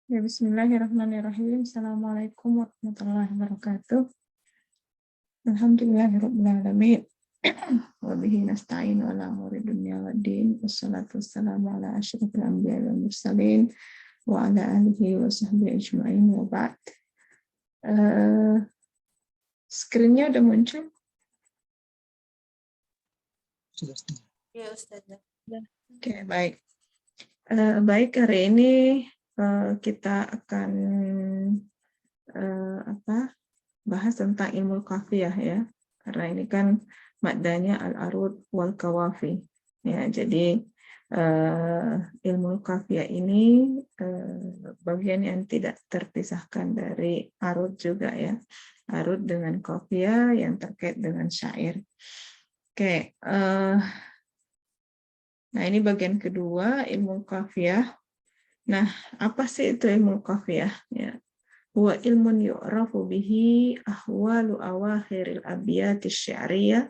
Ya, bismillahirrahmanirrahim. Assalamualaikum warahmatullahi wabarakatuh. Alhamdulillahirabbil alamin. Wa bihi nasta'in ala umuri dunya waddin. Wassalatu wassalamu ala asyrofil anbiya'i wal mursalin wa ala alihi wa sahbihi ajma'in wa ba'd. Screen-nya udah muncul? Ya, Ustazah. Oke, baik. Baik, hari ini kita akan bahas tentang ilmu kafiyah ya, karena ini kan maddanya al-arud wal kawafi ya. Jadi ilmu kafiyah ini bagian yang tidak terpisahkan dari arud juga ya, arud dengan kafiyah yang terkait dengan syair. Oke, nah ini bagian kedua ilmu kafiyah. Nah, apa sih itu ilmu kafiyah ya? Huwa ilmun yu'rafu bihi ahwalu awakhiril abiyati sya'riyah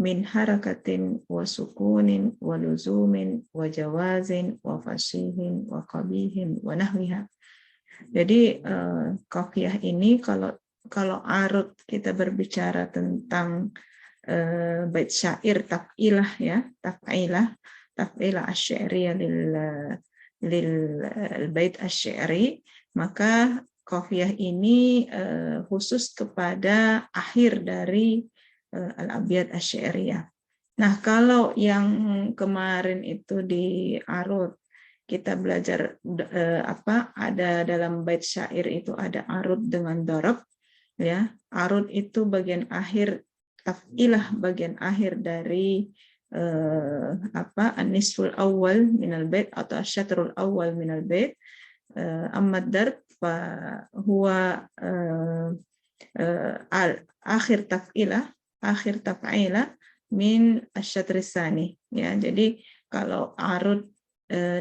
min harakatin wa sukunin wa luzumin wa jawazin wa fasihin wa qabihin wa nahwiha. Jadi kafiyah ini kalau arud kita berbicara tentang bait syair taf'ilah ya, taf'ilah asy-sya'riyah lil bait asy-sya'ri, maka kafiyah ini khusus kepada akhir dari al-abyad asy-sya'riyah. Nah, kalau yang kemarin itu di arud kita belajar ada dalam bait syair itu ada arud dengan darab ya. Arud itu bagian akhir, taf'ilah bagian akhir dari an-nisful awal minal bait atau asyatrul awal minal bait. Amma darb huwa akhir taf'ilah min asyatris tsani ya. Jadi kalau arud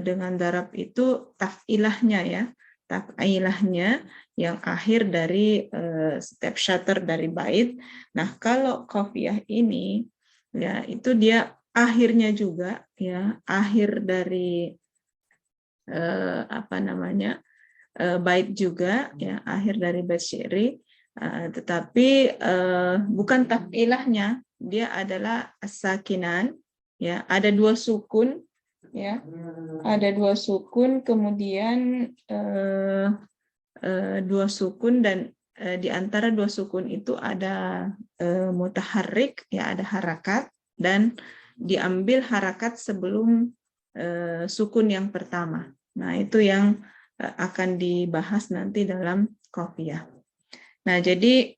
dengan darab itu taf'ilahnya ya, taf'ilahnya yang akhir dari setiap syatr dari bait. Nah, kalau kafiyah ini ya itu dia akhirnya juga ya, akhir dari bait juga ya, akhir dari bait syairi, tetapi bukan taf'ilahnya, dia adalah as-sakinan ya, ada dua sukun ya, ada dua sukun, kemudian dua sukun, dan di antara dua sukun itu ada mutaharrik ya, ada harakat, dan diambil harakat sebelum sukun yang pertama. Nah, itu yang akan dibahas nanti dalam kafiyah. Nah, jadi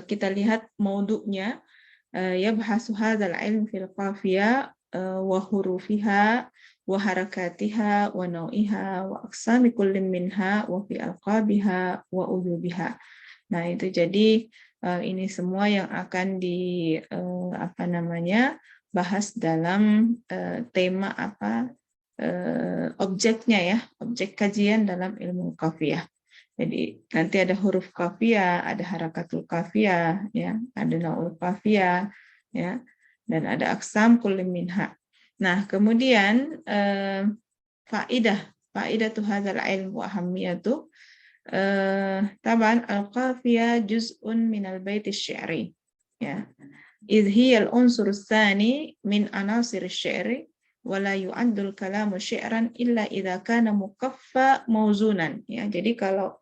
kita lihat maudu'nya, ya bahasu hadzal ilm fil qafiyah wa hurufiha wa harakatiha wa nau'iha wa aqsami kullin minha wa fi alqabiha wa uyubiha. Nah, itu jadi ini semua yang akan bahas dalam tema objeknya ya, objek kajian dalam ilmu kafiyah. Jadi nanti ada huruf kafiyah, ada harakatul kafiyah, ya, ada naul kafiyah, ya, dan ada aksam kulli minha. Nah, kemudian faidah hadzal ilm wa ahammiyatu, taban al-qafiyah juz'un minal bait asy-syi'ri, ya. Idh hiya al-unsur tsani min anasir asy-syi'ri wala yu'addul kalamu syi'ran illa idza kana mukaffa mauzunan ya. Jadi kalau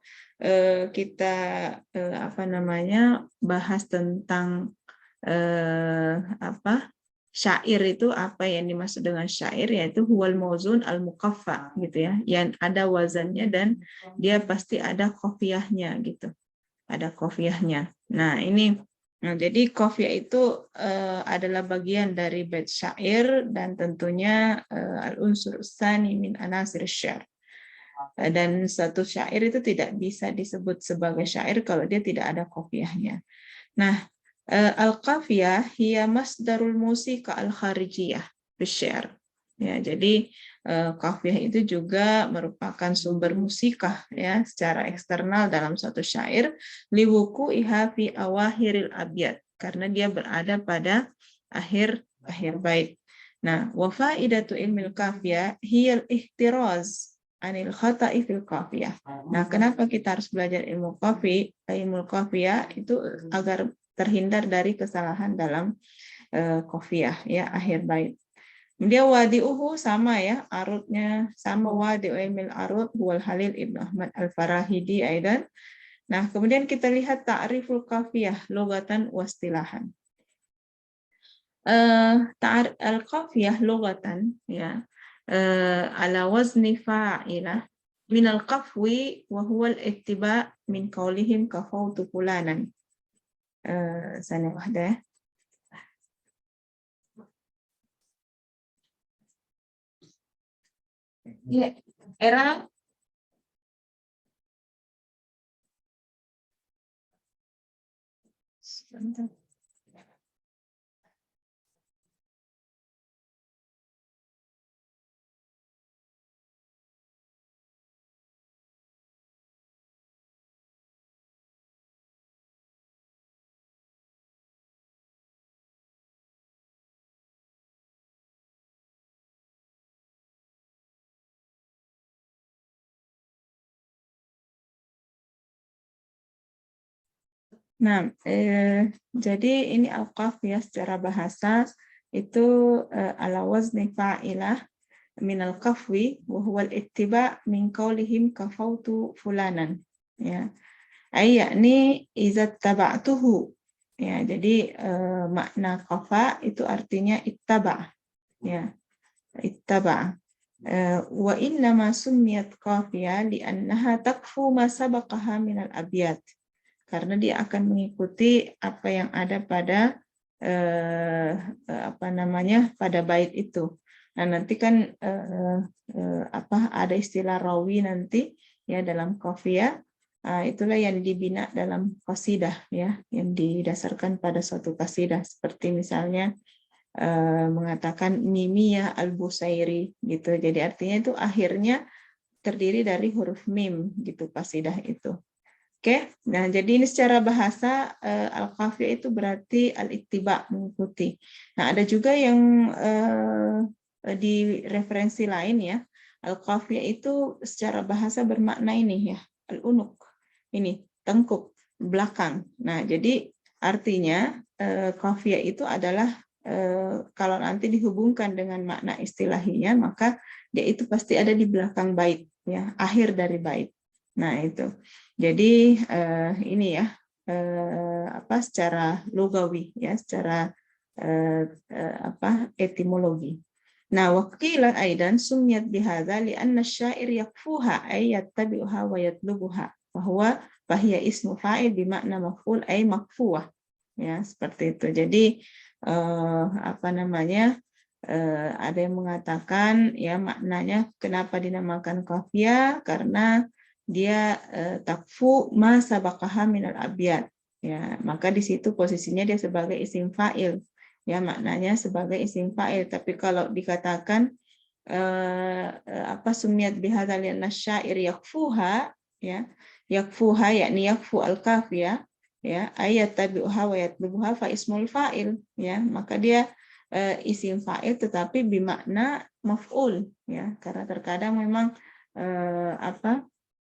kita bahas tentang syair itu, apa yang dimaksud dengan syair, yaitu huwal mauzun al mukaffa gitu ya, yang ada wazannya dan dia pasti ada qafiyahnya gitu, ada qafiyahnya. Nah, ini jadi kafiyah itu adalah bagian dari bait syair, dan tentunya al-unsur tsani min anasir syair. Dan satu syair itu tidak bisa disebut sebagai syair kalau dia tidak ada kafiyahnya. Nah, al-qafiyah hiya masdarul musika al-kharijiyah bisyair. Ya, jadi kafiyah itu juga merupakan sumber musikah ya secara eksternal dalam suatu syair, liwuku iha fi awahiril abyad, karena dia berada pada akhir bait. Nah, wa faidatu ilmil kafiyah hiyal ihtiraz anil khata'i fil qafiyah. Nah, kenapa kita harus belajar ilmu qafiyah itu agar terhindar dari kesalahan dalam qafiyah ya, akhir bait. Dia wadi'uhu sama ya, arutnya sama, wadi'u ilmil arut wal Halil Ibnu Ahmad Al-Farahidi aidan. Nah, kemudian kita lihat ta'riful qafiyah lugatan wastilahan. Al-qafiyah lugatan ya, ala wazni fa'ilah min al-qafwi wa huwa al-ittiba' min qawlihim kafawtu fulanan. Sana wahda. Ya, era sebentar. Nah, jadi ini al-qafiyah secara bahasa itu ala wazni fa'ilah min al-qafwi wa huwa al-ittiba' min qawlihim kafautu fulanan. Ya. Ay yakni iza taba'tuhu. Ya, jadi makna qafa itu artinya ittaba'. Ya. Ittaba'. Wa innama summiyat qafiyah li'annaha takfu ma sabaqaha min al-abyat. Karena dia akan mengikuti apa yang ada pada pada bait itu. Nah, nanti kan ada istilah rawi nanti ya dalam qafiyah, itulah yang dibina dalam qasidah ya, yang didasarkan pada suatu qasidah, seperti misalnya mengatakan Mimiyah al-Busairi gitu. Jadi artinya itu akhirnya terdiri dari huruf mim gitu qasidah itu. Oke, nah jadi ini secara bahasa al-qafiyah itu berarti al-ittiba, mengikuti. Nah, ada juga yang di referensi lain ya, al-qafiyah itu secara bahasa bermakna ini ya, al-unuk. Ini tengkuk, belakang. Nah, jadi artinya qafiyah itu adalah kalau nanti dihubungkan dengan makna istilahinya, maka dia itu pasti ada di belakang bait ya, akhir dari bait. Nah, itu. Jadi ini ya secara lugawi ya, secara etimologi. Nah, waqila aidan sumiyat bihadza li'anna asy-syair yakfuha ay yattabi'uha wa yatlubuha wa huwa fahiya ismu fa'il bimakna maf'ul ay makfuwah. Ya, seperti itu. Jadi ada yang mengatakan ya maknanya kenapa dinamakan qafiyah, karena dia takfu ma sabaqaha minal abyad ya, maka di situ posisinya dia sebagai isim fa'il ya, maknanya sebagai isim fa'il. Tapi kalau dikatakan sumiyat bihadzal syair yakfuha ya, yakfuha yakni yakfu al-qafiyah ya, ayat tabi'uha wa yatlubuha fa ismul fa'il ya, maka dia isim fa'il tetapi bimakna maf'ul ya, karena terkadang memang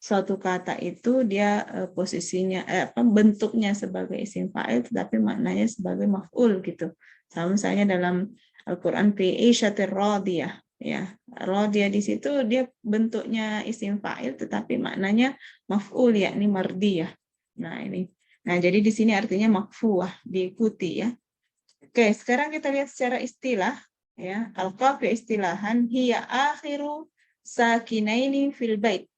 suatu kata itu dia posisinya bentuknya sebagai isim fa'il tetapi maknanya sebagai maf'ul gitu. Sama misalnya dalam Al-Qur'an fi isyatir radiyah ya. Radiyah di situ dia bentuknya isim fa'il tetapi maknanya maf'ul yakni mardiyah. Nah, ini. Nah, jadi di sini artinya makfuwah, diikuti ya. Oke, sekarang kita lihat secara istilah ya. Al-qafiyah istilahan hiya akhiru sakinaini fil bait.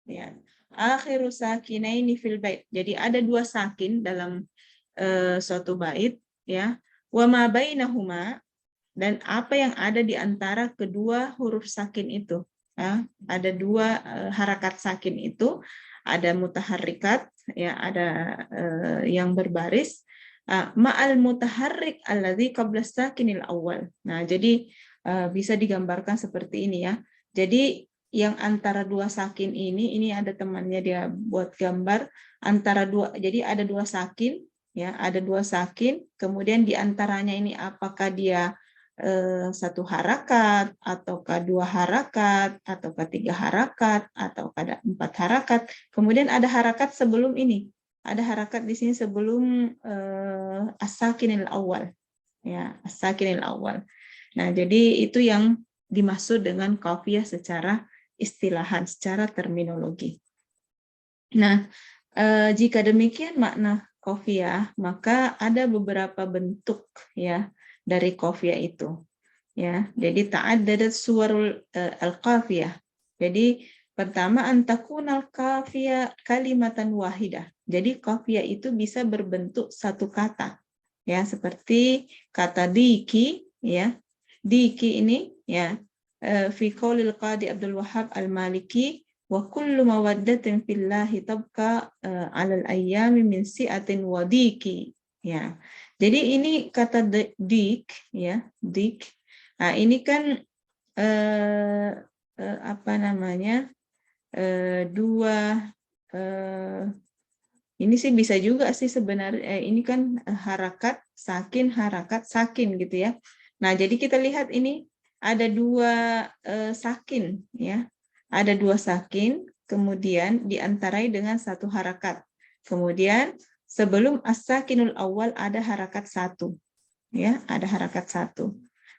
Ya, akhiru sakinaini fil bait. Jadi ada dua sakin dalam suatu bait ya. Wa ma bainahuma, dan apa yang ada di antara kedua huruf sakin itu. Ya, ada dua harakat sakin itu, ada mutaharrikat ya, ada yang berbaris. Ma'al mutaharrik alladzi qabla sakinil awal. Nah, jadi bisa digambarkan seperti ini ya. Jadi yang antara dua sakin ini ada temannya dia buat gambar antara dua, jadi ada dua sakin ya, ada dua sakin, kemudian di antaranya ini apakah dia 1 harakat, ataukah 2 harakat, ataukah 3 harakat, ataukah 4 harakat. Kemudian ada harakat sebelum ini. Ada harakat di sini sebelum as-sakinil awal. Ya, as-sakinil awal. Nah, jadi itu yang dimaksud dengan qafiyah secara istilahan, secara terminologi. Nah, jika demikian makna qafiyah, maka ada beberapa bentuk ya dari qafiyah itu. Ya, jadi ta'addadat suwarul al-qafiyah. Jadi pertama antakunal qafiyah kalimatan wahidah. Jadi qafiyah itu bisa berbentuk satu kata. Ya, seperti kata diki ya. Diki ini ya fi qaulil Qadi Abdul Wahhab Al-Maliki wa kullu mawaddatin fillahi tabqa 'alal ayyami min si'atin wa diki. Ya. Jadi ini kata dik ya, dik. Nah, ini kan apa namanya? Dua ini sih bisa juga sih sebenarnya ini kan harakat sakin gitu ya. Nah, jadi kita lihat ini ada 2 sakin ya. Ada 2 sakin, kemudian diantarai dengan 1 harakat. Kemudian sebelum as-sakinul awal ada harakat 1. Ya, ada harakat 1.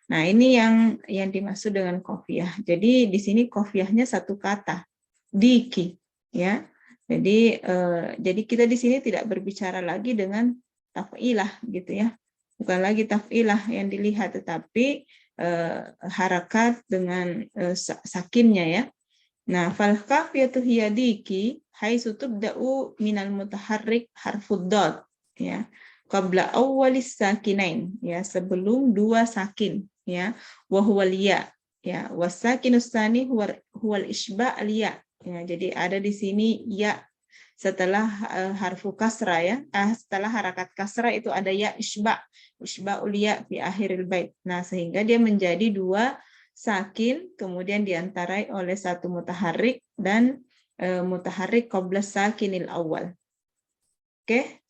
Nah, ini yang dimaksud dengan qafiyah. Jadi di sini qafiyahnya 1 kata, diki, ya. Jadi kita di sini tidak berbicara lagi dengan taf'ilah gitu ya. Bukan lagi taf'ilah yang dilihat, tetapi harakat dengan sakinnya ya. Nah, fal qafiyatu hiya diki haitsu tubda'u minal mutaharrik harfud dad ya. Qabla awwalis sakinain ya, sebelum 2 sakin ya, wa huwal ya ya, wasakinus tsani huwal isba' al ya. Ya, jadi ada di sini ya setelah harfu kasra ya. Setelah harakat kasra itu ada ya isba'ul ya fi akhiril bait. Nah, sehingga dia menjadi 2 sakin kemudian diantarai oleh 1 mutaharrik dan mutaharrik qabla sakinil awal. Oke?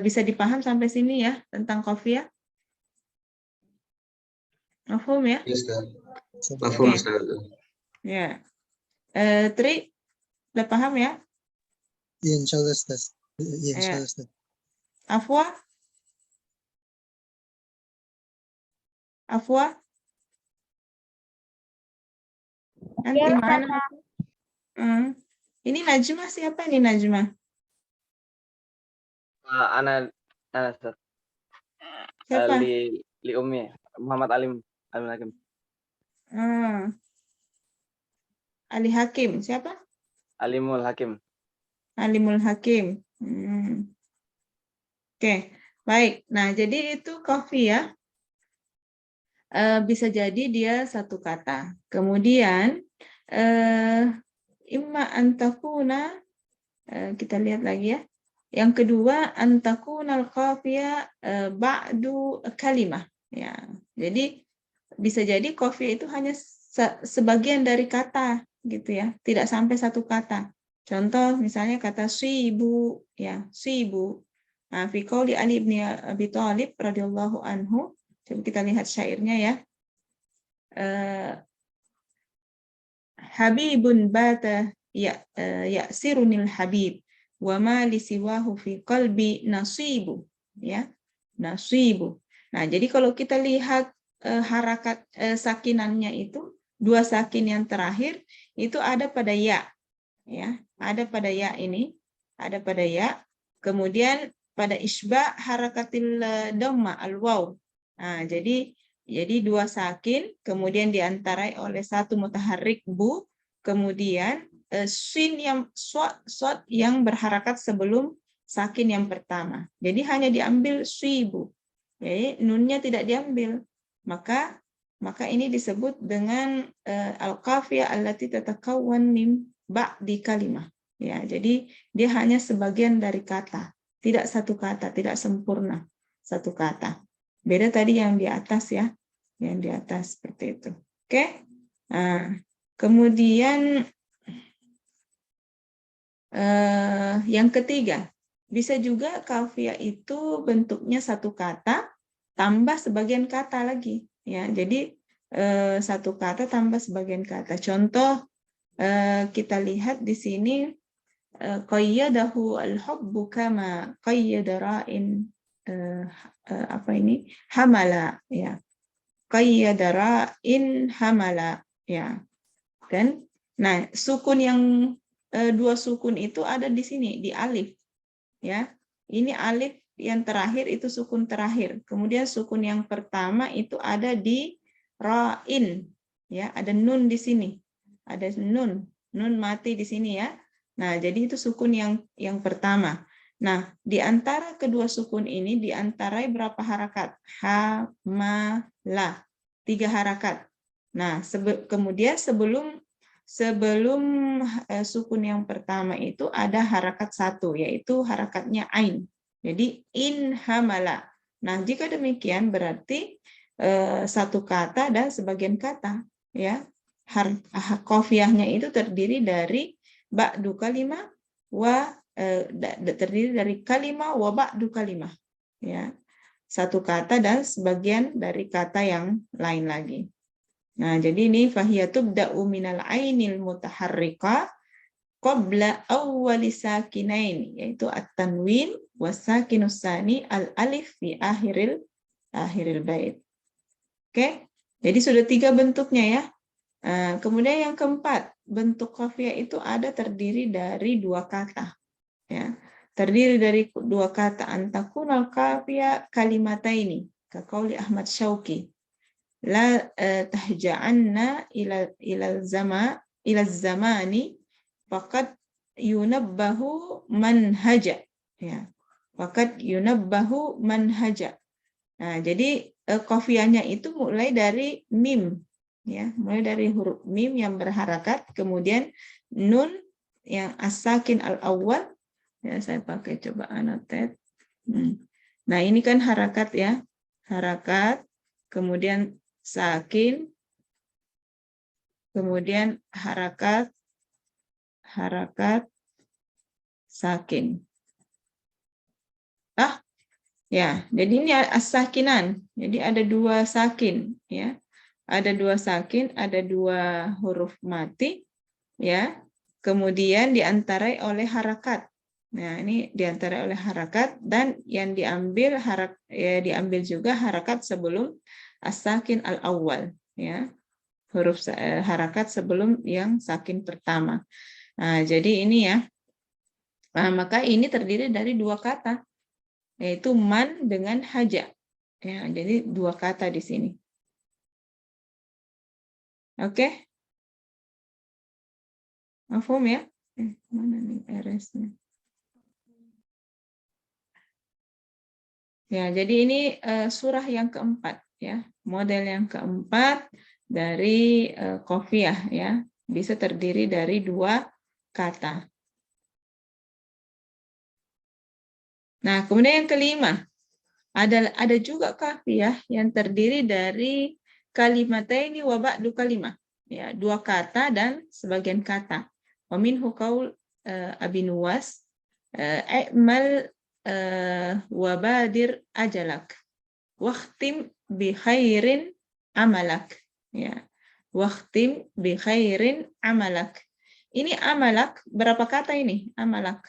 Bisa dipaham sampai sini ya tentang qafiyah? Mafhum ya? Yes, Ustaz. Mafhum, Ustaz. Ya. Tri, udah paham ya? Ya, insyaallah Ustaz. Ya, insyaallah Ustaz. Afwa? Afwa? Nanti Ya, mana? Ini Najma, siapa ini Najma? Ana Ustaz. Siapa? Li Ummi Muhammad Alim Hakim. Ali Hakim, siapa? Alimul Hakim. Alimul Hakim. Oke, baik. Nah, jadi itu qafiyah bisa jadi dia 1 kata. Kemudian imma antakuna, kita lihat lagi ya. Yang kedua antakunal qafiyah ba'du kalimah. Ya, jadi bisa jadi qafiyah itu hanya sebagian dari kata gitu ya, tidak sampai 1 kata. Contoh misalnya kata sibu ya, sibu. Nah, fi qouli Ali bin Abi Thalib radhiyallahu anhu, coba kita lihat syairnya ya. Habibun bata ya'sirunil habib wa ma li siwahu fi qalbi nasibu ya, nasibu. Nah, jadi kalau kita lihat harakat sakinannya itu 2 sakin yang terakhir itu ada pada ya ada pada ya ini, ada pada ya. Kemudian pada isba harakatil dhamma al waw. Nah, jadi 2 sakin kemudian diantarai oleh 1 mutaharrik bu, kemudian sin yang shad yang berharakat sebelum sakin yang pertama. Jadi hanya diambil sibu. Jadi nunnya tidak diambil. Maka ini disebut dengan al-qafiyah allati tatakawwan min ba'di kalimah. Ya, jadi dia hanya sebagian dari kata, tidak 1 kata, tidak sempurna 1 kata. Beda tadi yang di atas ya, yang di atas seperti itu. Oke? Nah, kemudian yang ketiga, bisa juga qafiyah itu bentuknya 1 kata tambah sebagian kata lagi. ya. Jadi satu kata tambah sebagian kata. Contoh kita lihat di sini qayyadahu al-hubbu kama qayyada ra'in apa ini? Hamala, ya. Qayyada ra'in hamala, ya. Kan? Nah, sukun yang dua sukun itu ada di sini, di alif, ya. Ini alif yang terakhir itu sukun terakhir. Kemudian sukun yang pertama itu ada di ra'in, ya. Ada nun di sini. Ada nun mati di sini, ya. Nah, jadi itu sukun yang pertama. Nah, di antara kedua sukun ini diantarai berapa harakat? Ha, ma, la. 3 harakat. Nah, kemudian sebelum sukun yang pertama itu ada harakat 1, yaitu harakatnya ain. Jadi in hamala. Nah, jika demikian berarti satu kata dan sebagian kata, ya. Qafiyahnya itu terdiri dari ba'du kalimah terdiri dari kalimah wa ba'du kalimah, ya. Satu kata dan sebagian dari kata yang lain lagi. Nah, jadi ini fahiyatub da'u minal ainil mutaharrika qabla awwali sakinain, yaitu at-tanwin wasakinus sani al-alif fi akhiril bait. Oke, jadi sudah 3 bentuknya, ya. Kemudian yang keempat, bentuk qafiyah itu ada terdiri dari 2 kata, ya. Terdiri dari 2 kata, antakunal qafiyah kalimataini, kaqauli Ahmad Syauqi. La tahja'anna ila zamani faqad yunabbahu manhaja, ya. Faqad yunabbahu manhaja. Nah, jadi qafiyahnya itu mulai dari mim, ya, mulai dari huruf mim yang berharakat, kemudian nun yang as-sakin al-awwal, ya, saya pakai coba annotate. Nah, ini kan harakat, ya, harakat, kemudian sakin, kemudian harakat, sakin. Ya, jadi ini as-sakinan. Jadi ada 2 sakin, ya. Ada 2 sakin, ada 2 huruf mati, ya. Kemudian diantarai oleh harakat. Nah, ini diantarai oleh harakat, dan yang diambil diambil juga harakat sebelum as-sakin al-awwal, ya. Huruf harakat sebelum yang sakin pertama. Nah, jadi ini, ya. Nah, maka ini terdiri dari 2 kata, yaitu man dengan haja. Ya, jadi 2 kata di sini. Oke? Mafhum, ya? Mana nih RS-nya? Ya, jadi ini surah yang keempat, ya. Model yang keempat dari qafiyah, ya. Bisa terdiri dari 2 kata. Nah, kemudian yang kelima, ada juga qafiyah yang terdiri dari kalimataini wa ba'du kalimah, ya, 2 kata dan sebagian kata. Wa minhu qaul Abi Nuwas i'mal wa badir ajalak waqtim bi khairin amalak, ya. Waqtim bi khairin amalak. Ini amalak berapa kata ini? Amalak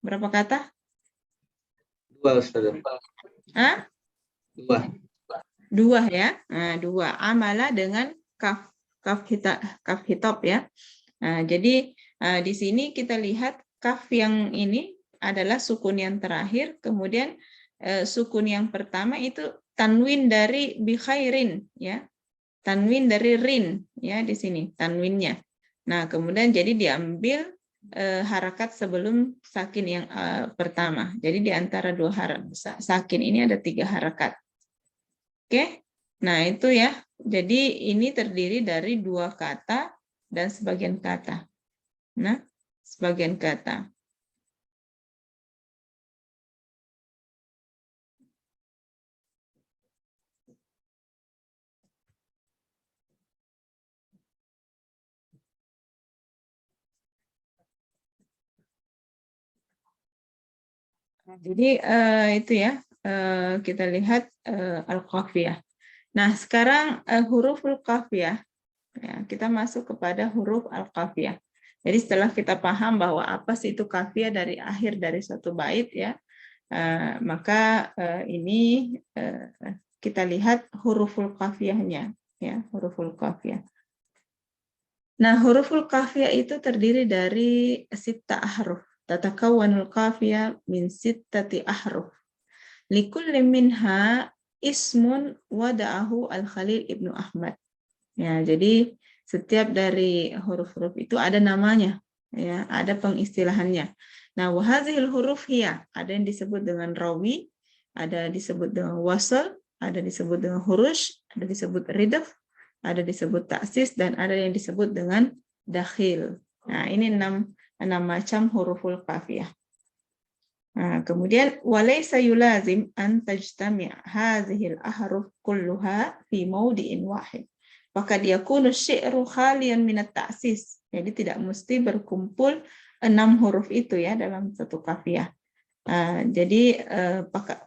berapa kata? 2, Ustaz. Hah? 2, ya. Nah, 2. Amala dengan kaf hitop, ya. Nah, jadi di sini kita lihat kaf yang ini adalah sukun yang terakhir, kemudian sukun yang pertama itu tanwin dari bi khairin, ya. Tanwin dari rin, ya, di sini tanwinnya. Nah, kemudian jadi diambil harakat sebelum sakin yang pertama. Jadi di antara 2 sakin ini ada 3 harakat. Oke, nah itu, ya. Jadi ini terdiri dari 2 kata dan sebagian kata. Nah, sebagian kata. Jadi itu, ya, kita lihat al-qafiyah. Nah, sekarang huruful qafiyah. Ya, kita masuk kepada huruf al-qafiyah. Jadi setelah kita paham bahwa apa sih itu qafiyah dari akhir dari suatu bait ya, maka ini kita lihat huruful qafiyahnya ya, huruful qafiyah. Nah, huruful qafiyah itu terdiri dari sitta ahruf. Tatakawwanul qafiyah min sittati ahruf. Likulli minha ismun wada'ahu Al-Khalil Ibnu Ahmad. Ya, jadi setiap dari huruf-huruf itu ada namanya, ya, ada pengistilahannya. Nah, wahazihil huruf hiya, ada yang disebut dengan rawi, ada disebut dengan wasl, ada disebut dengan hurush, ada disebut ridaf, ada disebut taksis, dan ada yang disebut dengan dakhil. Nah, ini enam macam huruful qafiyah. Nah, kemudian walaysa yulazim an tajtami' hadhil ahruf kulluha fi mawdi'in wahid. Faqad yakunu syi'ru khaliyan min at-ta'sis. Jadi tidak mesti berkumpul 6 huruf itu ya dalam satu qafiyah. Jadi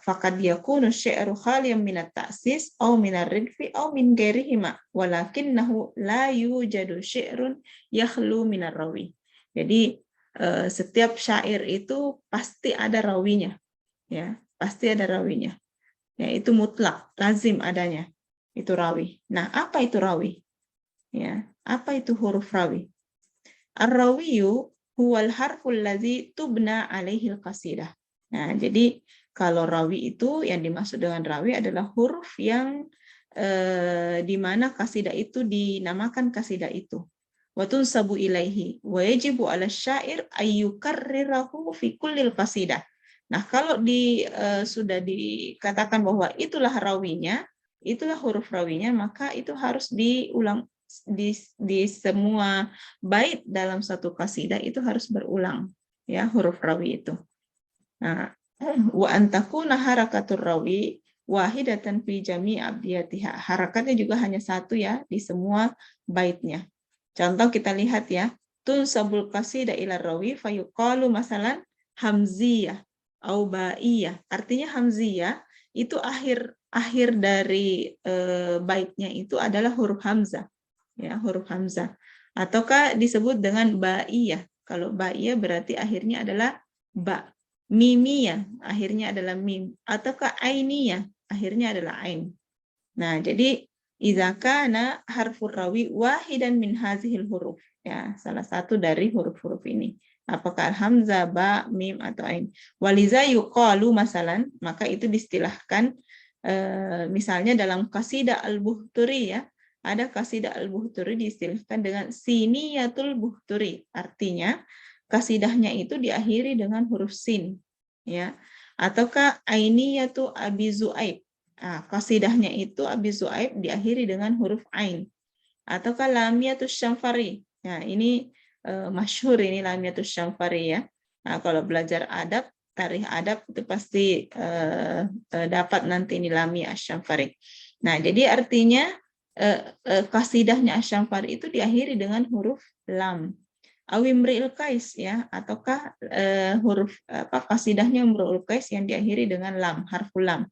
faqad yakunu syi'ru khaliyan min at-ta'sis aw min ar-ridfi aw min ghairihima walakinnahu la yujadu syi'run yakhlu min ar-rawi. Jadi setiap syair itu pasti ada rawinya, ya pasti ada rawinya, ya itu mutlak lazim adanya itu rawi. Nah, apa itu rawi? Ya, apa itu huruf rawi? Ar-rawiyu huwal harful ladzi tubna alaihi al-qasidah. Nah, jadi kalau rawi itu yang dimaksud dengan rawi adalah huruf yang di mana kasidah itu dinamakan kasidah itu. Wa tunsabu ilaihi wa yajibu 'ala syair ayyukarrirahu fi kullil qasidah. Nah, kalau sudah dikatakan bahwa itulah rawinya, itulah huruf rawinya, maka itu harus diulang di semua bait dalam satu qasidah itu harus berulang ya huruf rawi itu. Nah, wa antakuna harakatur rawi wahidatan fi jami' abdiyatiha. Harakatnya juga hanya satu ya di semua baitnya. Contoh kita lihat ya, tunsabul qasidah ila rawi fayuqalu masalan hamziyah au ba'iyah. Artinya hamziyah itu akhir dari baitnya itu adalah huruf hamzah. Ya, huruf hamzah. Ataukah disebut dengan ba'iyah. Kalau ba'iyah berarti akhirnya adalah ba. Mimiyah akhirnya adalah mim. Ataukah ainiyah akhirnya adalah ain. Nah, jadi idza kana harfur rawi wahidan min hazihil huruf. Ya, salah satu dari huruf-huruf ini. Apakah hamzah, ba, mim atau ain. Waliza yuqalu masalan, maka itu distilahkan misalnya dalam qasidah al-Buhturi ya. Ada qasidah al-Buhturi diistilahkan dengan siniyatul Buhturi. Artinya qasidahnya itu diakhiri dengan huruf sin ya. Ataukah ainiyatu Abi Zu'aib. Nah, qasidahnya itu Abi Zu'aib diakhiri dengan huruf ain. Ataukah lamiyatus syamfari. Nah, ini masyhur ini lamiyatus syamfari ya. Nah, kalau belajar adab, tarikh adab itu pasti dapat nanti ini lamiyah syamfari. Nah, jadi artinya qasidahnya syamfari itu diakhiri dengan huruf lam. Awimri'il qais ya, ataukah huruf qasidahnya imru'ul qais yang diakhiri dengan lam, harful lam.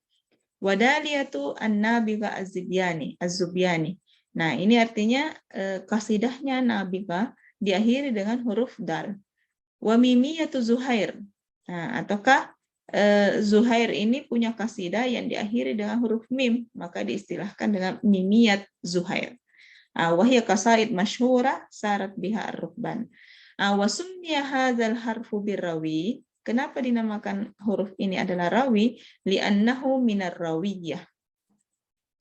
Wadaliyatu an-nabiga az-zubyani. Nah, ini artinya qasidahnya nabiga diakhiri dengan huruf dal. Wa mimiyatu Zuhair. Nah, ataukah Zuhair ini punya qasidah yang diakhiri dengan huruf mim, maka diistilahkan dengan mimiyat Zuhair. Wa hiya qasaid masyhura sarat biha ar-rukban. Wa summiya hadzal harfu birrawi. Kenapa dinamakan huruf ini adalah rawi? Li'annahu minar rawiyah.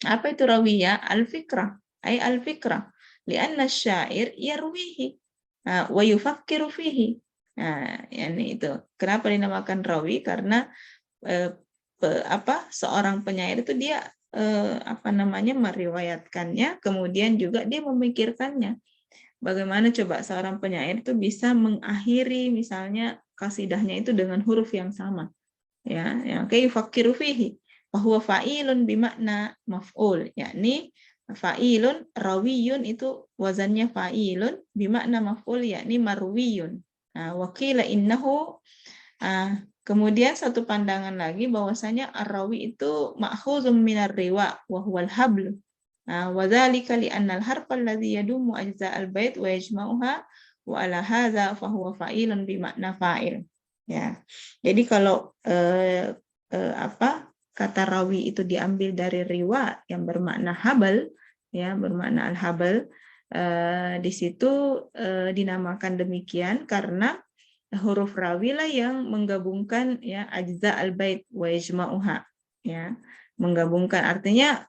Apa itu rawiyah? Al-fikrah. Ay al-fikrah. Li'anna syair yarwihi wa yufakkiru fihi. Nah, ini itu. Kenapa dinamakan rawi? Karena seorang penyair itu dia meriwayatkannya, kemudian juga dia memikirkannya. Bagaimana coba seorang penyair itu bisa mengakhiri misalnya kasidahnya itu dengan huruf yang sama. Ya, yang kayak fakiru fihi, bahwa fa'ilun bimakna maf'ul, yakni fa'ilun rawiyun itu wazannya fa'ilun bimakna maf'ul yakni marwiyun. Nah, wakila innahu kemudian satu pandangan lagi bahwasanya ar-rawi itu ma'khuzum minar riwa wa huwal habl. وذلك لأن الحرف الذي يدوم أجزاء البيت ويجمعها وعلى هذا فهو فاعل بمعنى فاعل. Ya, jadi kalau kata rawi itu diambil dari riwa yang bermakna habal, ya bermakna al-habal, di situ dinamakan demikian karena huruf rawi lah yang menggabungkan ya ajza al-bait wa yajma'uha, ya menggabungkan artinya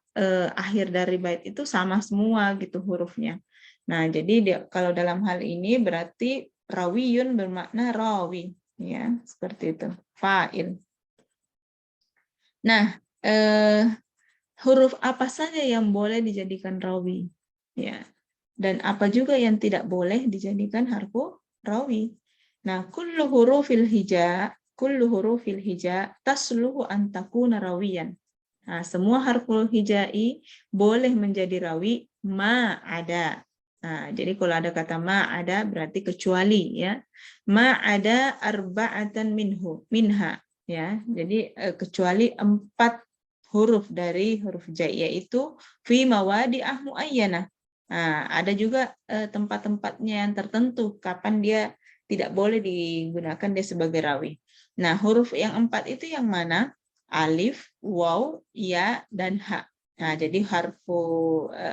akhir dari bait itu sama semua gitu hurufnya. Nah, jadi kalau dalam hal ini berarti rawiyun bermakna rawi, ya seperti itu, fa'il. Nah, huruf apa saja yang boleh dijadikan rawi, ya, dan apa juga yang tidak boleh dijadikan harfu rawi. Nah, kullu hurufil hija tasluhu an takuna rawiyan. Nah, semua harful hijai boleh menjadi rawi ma ada. Nah, jadi kalau ada kata ma ada berarti kecuali, ya. Ma ada arba'atan minha, ya. Jadi kecuali 4 huruf dari huruf hijai, yaitu fi mawadi'ah muayyanah. Nah, ada juga tempat-tempatnya yang tertentu kapan dia tidak boleh digunakan dia sebagai rawi. Nah, huruf yang 4 itu yang mana? Alif, waw, ya, dan ha. Nah, jadi harfu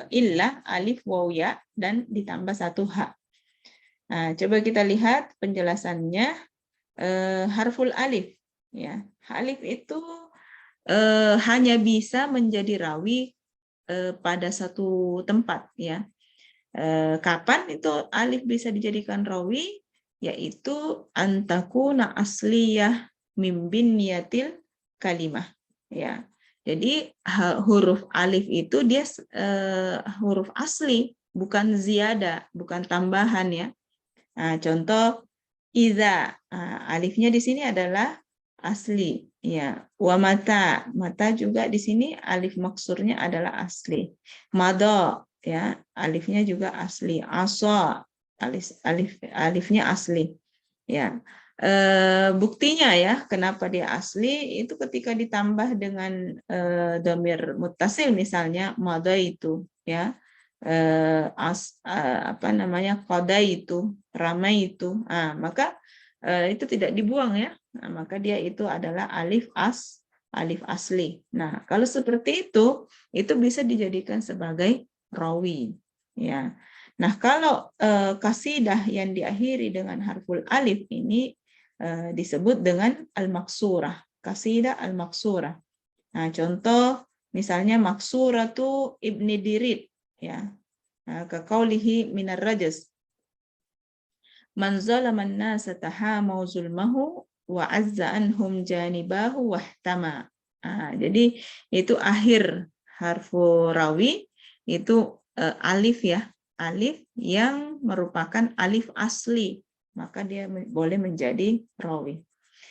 illah, alif, waw, ya, dan ditambah 1 ha. Nah, coba kita lihat penjelasannya. Harful alif, ya. Alif itu hanya bisa menjadi rawi pada satu tempat, ya. Kapan itu alif bisa dijadikan rawi? Yaitu antakuna asliyah mim binniyatil kalimah, ya. Jadi huruf alif itu dia huruf asli, bukan ziyada, bukan tambahan, ya. Nah, contoh iza, alifnya di sini adalah asli, ya. Wa mata, mata juga di sini alif maksurnya adalah asli. Mado, ya, alifnya juga asli. Asa, alifnya asli, ya. Buktinya, ya, kenapa dia asli itu ketika ditambah dengan dhamir muttasil, misalnya mada itu, ya, qada itu, ramai itu, maka itu tidak dibuang, ya. Nah, maka dia itu adalah alif asli. Nah, kalau seperti itu bisa dijadikan sebagai rawi, ya. Nah, kalau kasidah yang diakhiri dengan harful alif ini disebut dengan al-maksurah, kasidah al-maksurah. Nah, contoh misalnya maksuratu Ibni Dirid, ya. Nah, kaqaulihi minar rajas. Man zalaman nasa tahamau zulmahu wa azza anhum janibahu wahtama. Nah, jadi itu akhir harfu rawi itu alif, ya. Alif yang merupakan alif asli, maka dia boleh menjadi rawi.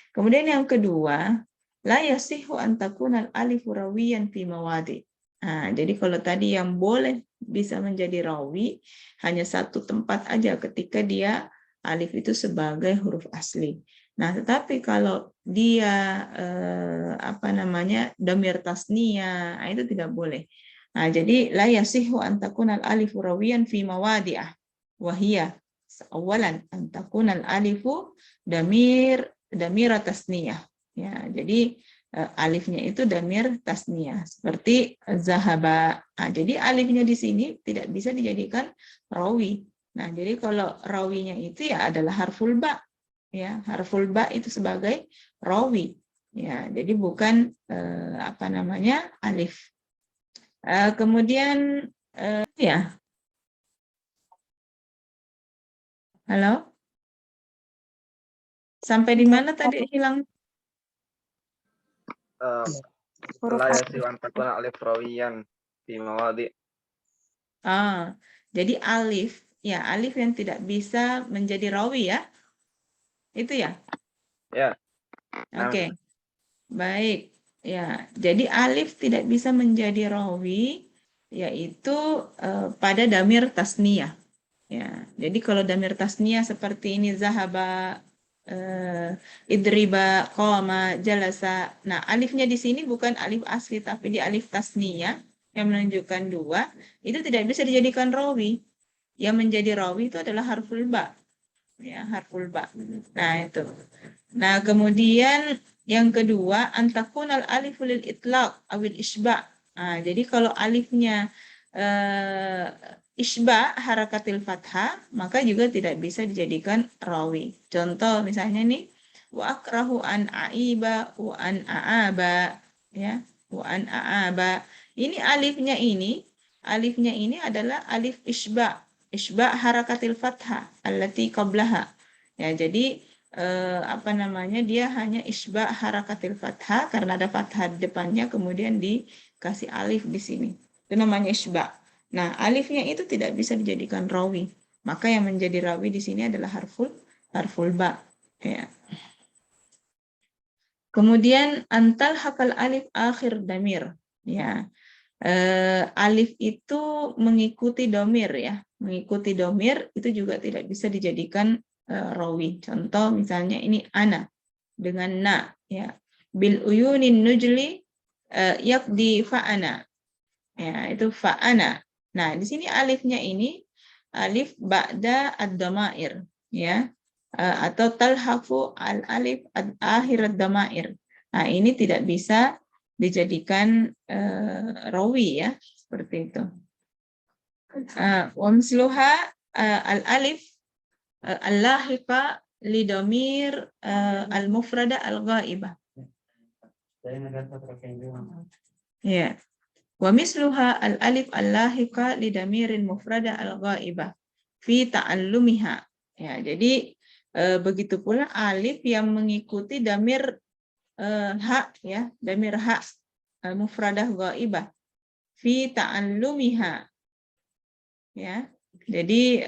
Kemudian yang kedua, la yasihu an takuna al-alifu rawiyan fi mawadi. Nah, jadi kalau tadi yang boleh bisa menjadi rawi hanya satu tempat aja ketika dia alif itu sebagai huruf asli. Nah, tetapi kalau dia dhamir tasniyah, itu tidak boleh. Nah, jadi la yasihu an takuna al-alifu rawiyan fi mawadi'ah wa hiya awalan an takuna al-alifu damir tasniyah, ya. Jadi alifnya itu damir tasniyah seperti zahaba. Nah, jadi alifnya di sini tidak bisa dijadikan rawi. Nah, jadi kalau rawinya itu ya adalah harful ba, ya. Harful ba itu sebagai rawi, ya. Jadi bukan alif. Kemudian ya. Halo? Sampai di mana tadi hilang? La yasihu an takuna alif rawiyan fi mawadi. Jadi alif, ya, alif yang tidak bisa menjadi rawi, ya. Itu, ya? Ya. Oke. Baik. Ya, jadi alif tidak bisa menjadi rawi yaitu pada damir tasniyah. Ya, jadi kalau damir tasniyah seperti ini zahaba, idriba, qama, jalasa. Nah, alifnya di sini bukan alif asli tapi di alif tasniyah. yang menunjukkan 2 itu tidak bisa dijadikan rawi. Yang menjadi rawi itu adalah harful ba. Ya, harful ba. Nah, itu. Nah, kemudian yang kedua, antakunal alif lil itlaq awil isba. Nah, jadi kalau alifnya isba harakatil fathah, maka juga tidak bisa dijadikan rawi. Contoh misalnya nih, wa akrahu an aiba wa an aaba, ya, wa an aaba. Ini alifnya ini adalah alif isba. Isba harakatil fathah allati qablaha. Ya, jadi apa namanya, dia hanya isba harakatil fathah karena ada fathah di depannya, kemudian dikasih alif di sini. Itu namanya isba. Nah, alifnya itu tidak bisa dijadikan rawi. Maka yang menjadi rawi di sini adalah harful ba. Ya. Kemudian antal hakal alif akhir damir. Ya. Alif itu mengikuti domir, ya. Mengikuti domir itu juga tidak bisa dijadikan rawi. Contoh misalnya ini ana dengan na, ya. Bil uyunin nujli yakdi fa'ana. Ya, itu fa'ana. Nah, di sini alifnya ini alif ba'da ad-dhamair, ya. Atau talhafu al-alif akhir ad-dhamair. Nah, ini tidak bisa dijadikan rawi, ya, seperti itu. Wa misluha al-alif al-lahiqa li dhamir al-mufrada al-ghaibah. Ya. Wa misluha al-alif al-lahiqa li dhamirin mufrada al-ghaibah fi ta'allumiha. Ya, jadi begitu pula alif yang mengikuti dhamir ha, ya, dhamir ha mufradah ghaibah fi ta'allumiha. Ya. Jadi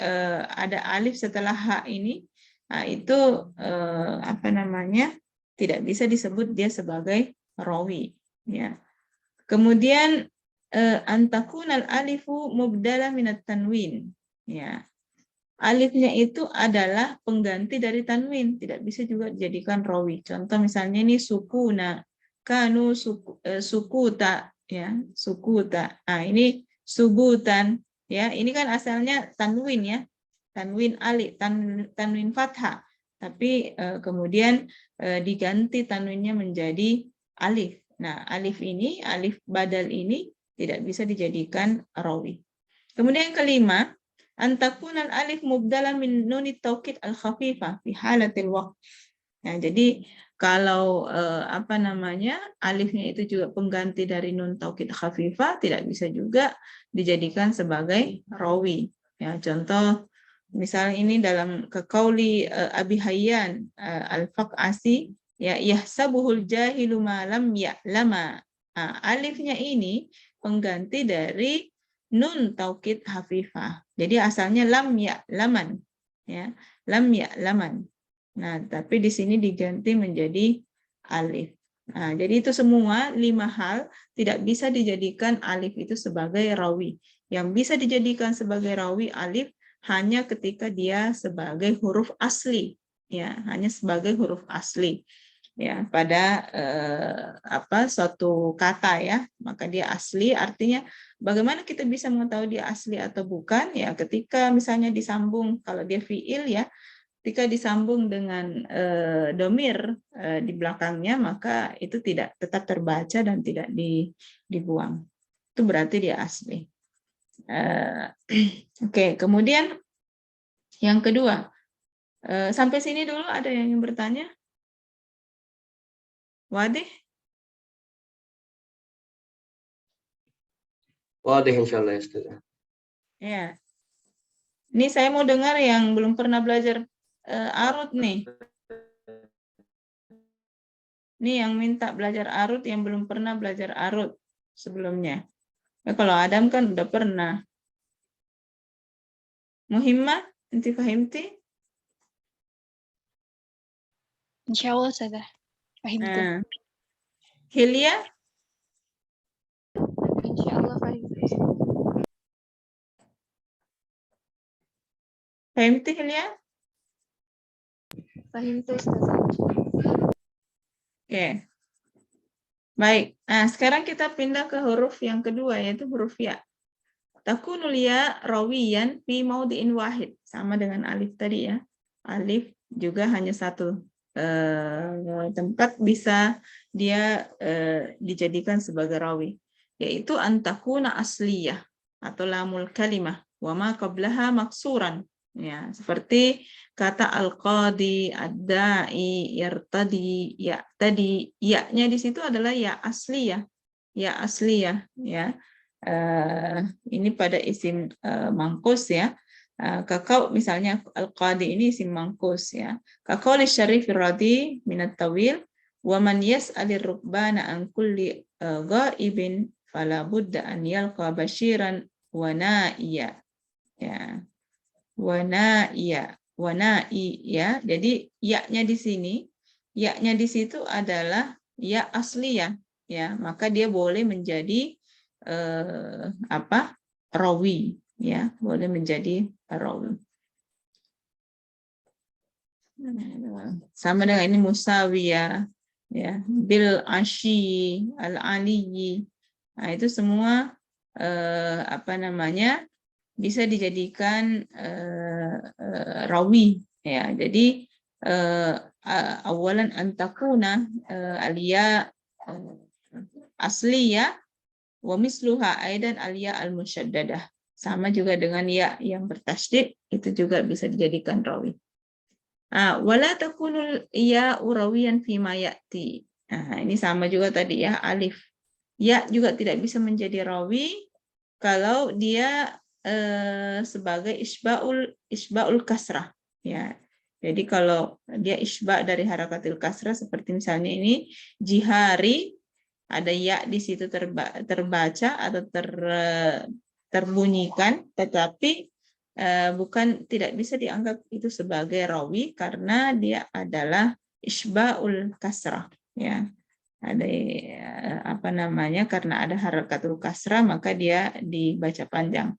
ada alif setelah ha ini, nah, itu apa namanya? Tidak bisa disebut dia sebagai rawi, ya. Kemudian antakunal alifu mubdalah minat tanwin, ya. Alifnya itu adalah pengganti dari tanwin, tidak bisa juga dijadikan rawi. Contoh misalnya ini sukuna, kanu sukuta, ya, sukuta. Nah, ini subutan, ya. Ini kan asalnya tanwin, ya. Tanwin alif, tanwin fathah. Tapi kemudian diganti tanwinnya menjadi alif. Nah, alif ini, alif badal ini tidak bisa dijadikan rawi. Kemudian yang kelima, antakunal alif mubdala min nunit taukid al-khafifah fi halatil waqf. Nah, jadi kalau apa namanya, alifnya itu juga pengganti dari nun taukid khafifah, tidak bisa juga dijadikan sebagai rawi. Ya, contoh misal ini dalam kekauli Abi Hayyan al-Faqasi, ya, yahsabuhul jahilu ma lam ya'lama. Nah, alifnya ini pengganti dari nun taukid hafifah. Jadi asalnya lam ya'laman, ya, lam ya'laman. Nah, tapi di sini diganti menjadi alif. Nah, jadi itu semua 5 hal tidak bisa dijadikan alif itu sebagai rawi. Yang bisa dijadikan sebagai rawi alif hanya ketika dia sebagai huruf asli, ya, hanya sebagai huruf asli, ya, pada suatu kata, ya, maka dia asli. Artinya bagaimana kita bisa mengetahui dia asli atau bukan, ya, ketika misalnya disambung, kalau dia fiil, ya, ketika disambung dengan domir di belakangnya, maka itu tidak tetap terbaca dan tidak dibuang. Itu berarti dia asli. Oke, kemudian yang kedua, sampai sini dulu ada yang ingin bertanya? Wadih? Wadih insyaallah ya Ustaz. Ya. Ini saya mau dengar yang belum pernah belajar arut nih. Ini yang minta belajar arut yang belum pernah belajar arut sebelumnya. Ya, kalau Adam kan udah pernah. Muhimmah, inti fahimti? Insyaallah sudah fahimtu. Hilya? Insyaallah fahimtu. Fahimti Hilya? Fahimtu Ustazah. Oke. Baik. Nah, sekarang kita pindah ke huruf yang kedua, yaitu huruf ya. Takunul ya rawiyan fi maudhi'in wahid. Sama dengan alif tadi ya. Alif juga hanya satu tempat bisa dia dijadikan sebagai rawi. Yaitu antakuna asliyah atau lamul kalimah. Wa ma qablaha maksuran. Ya, seperti kata al-qadi, ad-da'i, yartadi, ya tadi, ya-nya di situ adalah ya asliyah. Ya asliyah ya. Ini pada isim mangkus ya. Kakau misalnya al-qadi ini isim mangkus ya. Kakau li syarif radi minat tawil wa man yas'alir rukbana an kulli ghaibin fala budda an yalqa basyiran wa na'iya ya. Wana iya, ya. Jadi ya-nya di sini, ya-nya di situ adalah ya asliyah ya, maka dia boleh menjadi rawi ya, boleh menjadi rawi. Sama dengan ini musawiyah ya, bil asyi, al aliyi. Nah, itu semua bisa dijadikan rawi ya. Jadi awalan antakuna alia asliya wa misluha aidan alia al musyaddadah. Sama juga dengan ya yang bertasydid, itu juga bisa dijadikan rawi. Wala takunul ya urawiyan fima ya'ti. Nah, ini sama juga tadi ya, alif. Ya juga tidak bisa menjadi rawi kalau dia sebagai isba'ul kasrah ya. Jadi kalau dia isba dari harakatil kasrah seperti misalnya ini jihari, ada ya di situ terbaca atau terbunyikan, tetapi bukan, tidak bisa dianggap itu sebagai rawi karena dia adalah isba'ul kasrah ya. Ada karena ada harakatul kasrah maka dia dibaca panjang.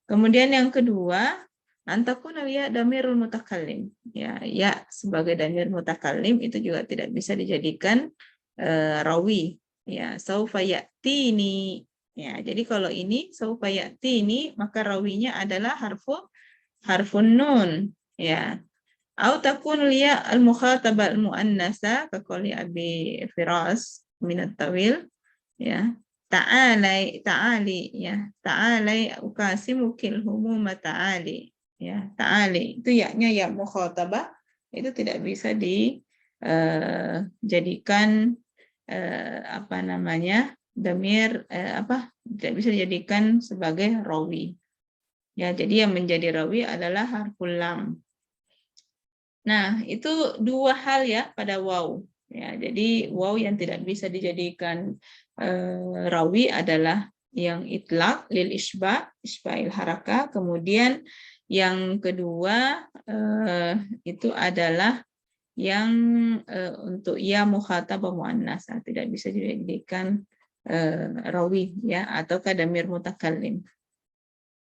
Kemudian yang kedua, antakuna ya damirul mutakallim. Ya sebagai damir mutakallim itu juga tidak bisa dijadikan rawi. Ya, saufa ya'tini. Ya, jadi kalau ini saufa ya'tini maka rawinya adalah harfun nun. Ya. Au takun liya al-mukhatabah al-muannasa kaqali Abi Firas min at-tawil ya. Ta'ali ya. Ta'ali ukasimukil humuma ta'ali ya. Ta'ali itu ya-nya ya mukhatabah itu tidak bisa dijadikan damir tidak bisa dijadikan sebagai rawi. Ya, jadi yang menjadi rawi adalah harful lam. Nah, itu dua hal ya pada waw. Ya, jadi waw yang tidak bisa dijadikan rawi adalah yang itlaq lil isba'il haraka. Kemudian yang kedua itu adalah yang untuk ya mukhatabah muannas tidak bisa dijadikan rawi ya atau damir mutakallim.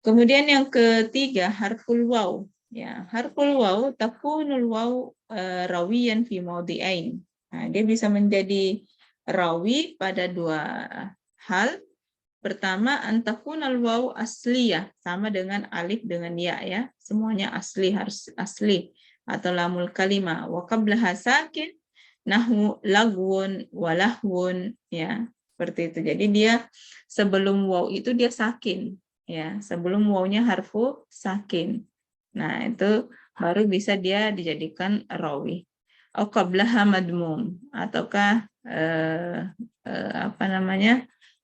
Kemudian yang ketiga harful waw. Ya, harful waw takunul waw rawiyan fi maudhi'ain. Nah, dia bisa menjadi rawi pada dua hal. Pertama, antakunal waw asliyah, sama dengan alif dengan ya. Semuanya asli, harus asli atau lamul kalimah. Wa qablaha sakin nahu lagwun walahwun ya. Seperti itu. Jadi dia sebelum waw itu dia sakin ya, sebelum wawnya harfu sakin. Nah, itu baru bisa dia dijadikan rawi. Au qablaha madmum ataukah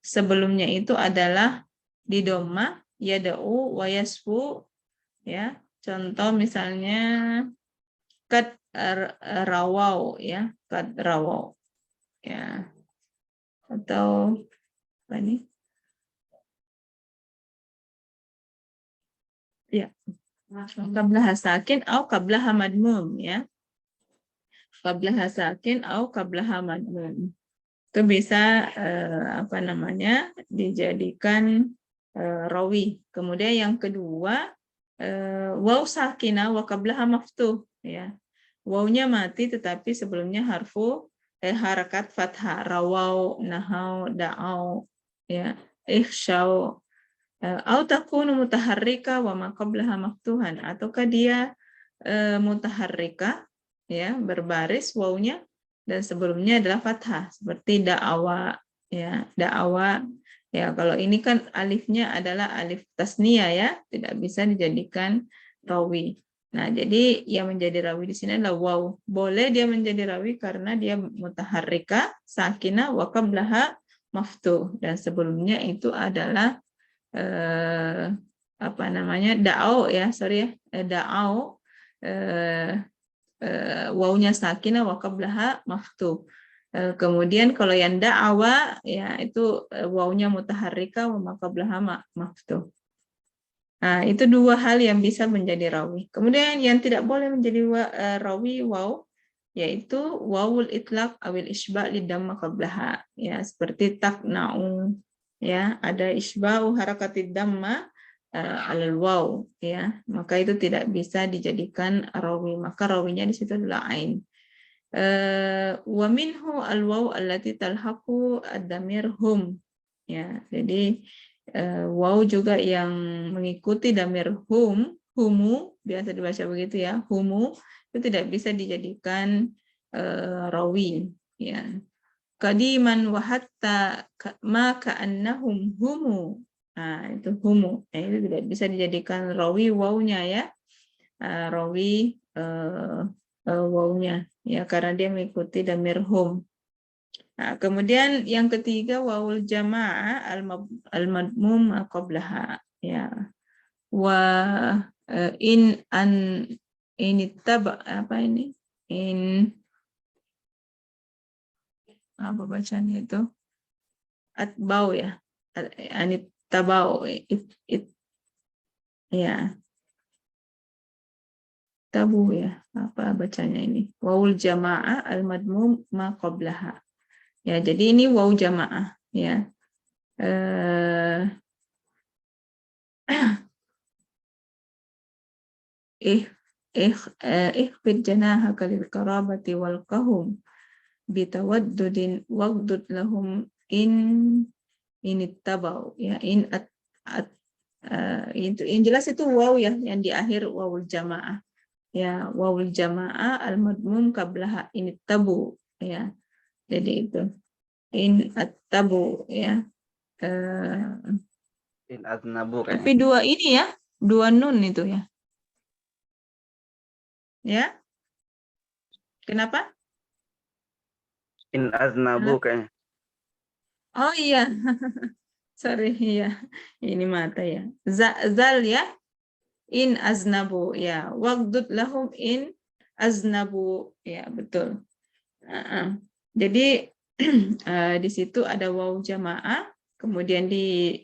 sebelumnya itu adalah di dhamma yada'u wa yasfu ya. Contoh misalnya kat rawau ya, kat rawau ya. Atau apa nih? Ya. Qablaha sakin atau qablaha madmum ya. Qablaha sakin atau qablaha madmum. Itu bisa dijadikan rawi. Kemudian yang kedua waw sakinah wa qablaha maftuh ya. Wawnya mati tetapi sebelumnya harfu harakat fathah, rawau, nahau, da'au, ya, ikhsyau, au takunu mutaharrika wa ma qablaha maftuhan, ataukah dia mutaharrika, ya, berbaris wawunya dan sebelumnya adalah fathah seperti da'awa, ya, da'awa, ya. Kalau ini kan alifnya adalah alif tasniyah, ya, tidak bisa dijadikan rawi. Nah, jadi yang menjadi rawi di sini adalah waw. Boleh dia menjadi rawi karena dia mutaharrika, sakinah, wa qablaha maftuh, dan sebelumnya itu adalah apa namanya, da'au, ya, sorry ya, da'au, wawunya sakinah, wa qablaha maftuh. Kemudian kalau yang da'awa, ya, itu wawunya mutaharrika, wa ma qablaha maftuh. Nah, itu dua hal yang bisa menjadi rawi. Kemudian yang tidak boleh menjadi rawi waw, yaitu wawul itlaq awil isba' lidamma qablaha, ya, seperti takna'u, ya, ada isba'u harakatid damma alal waw, ya, maka itu tidak bisa dijadikan rawi, maka rawinya di situ adalah ain. Wa minhu al waw allati talhaqu ad-damir hum, ya, jadi waw juga yang mengikuti damir hum, humu, biasa dibaca begitu, ya, humu, itu tidak bisa dijadikan rawi, ya. Qadiman wa hatta ma ka'annahum humu. Nah, itu humu. Nah, itu tidak bisa dijadikan rawi wawnya, ya. Rawi wawnya, ya, karena dia mengikuti damir hum. Nah, kemudian yang ketiga wawul jamaah al-madmum qablaha, ya. Wa in an ini apa ini? Apa bacanya itu? Atbau, ya. Anittabau, ya. Tabu, ya. Apa bacanya ini? Wawul jamaah al-madmum ma qablaha. Ya, jadi ini waw jamaah, ya. Ikhfid janahaka lil qarabati wal qahum bitawaddudin wagdud lahum in ittabau, ya, itu yang jelas itu waw, ya, yang di akhir wawul jamaah, ya, wawul jamaah al madmum qablaha in ittabu, ya. Jadi itu in attabu, ya. In aznabu Tapi kayaknya. dua ini, ya, dua nun itu, ya. Ya. Kenapa? In aznabu kayaknya. Oh iya. Sorry, ya. Ini mata, ya. Zal, ya. In aznabu, ya. Wagdud lahum in aznabu, ya, betul. Jadi di situ ada waw jamaah, kemudian di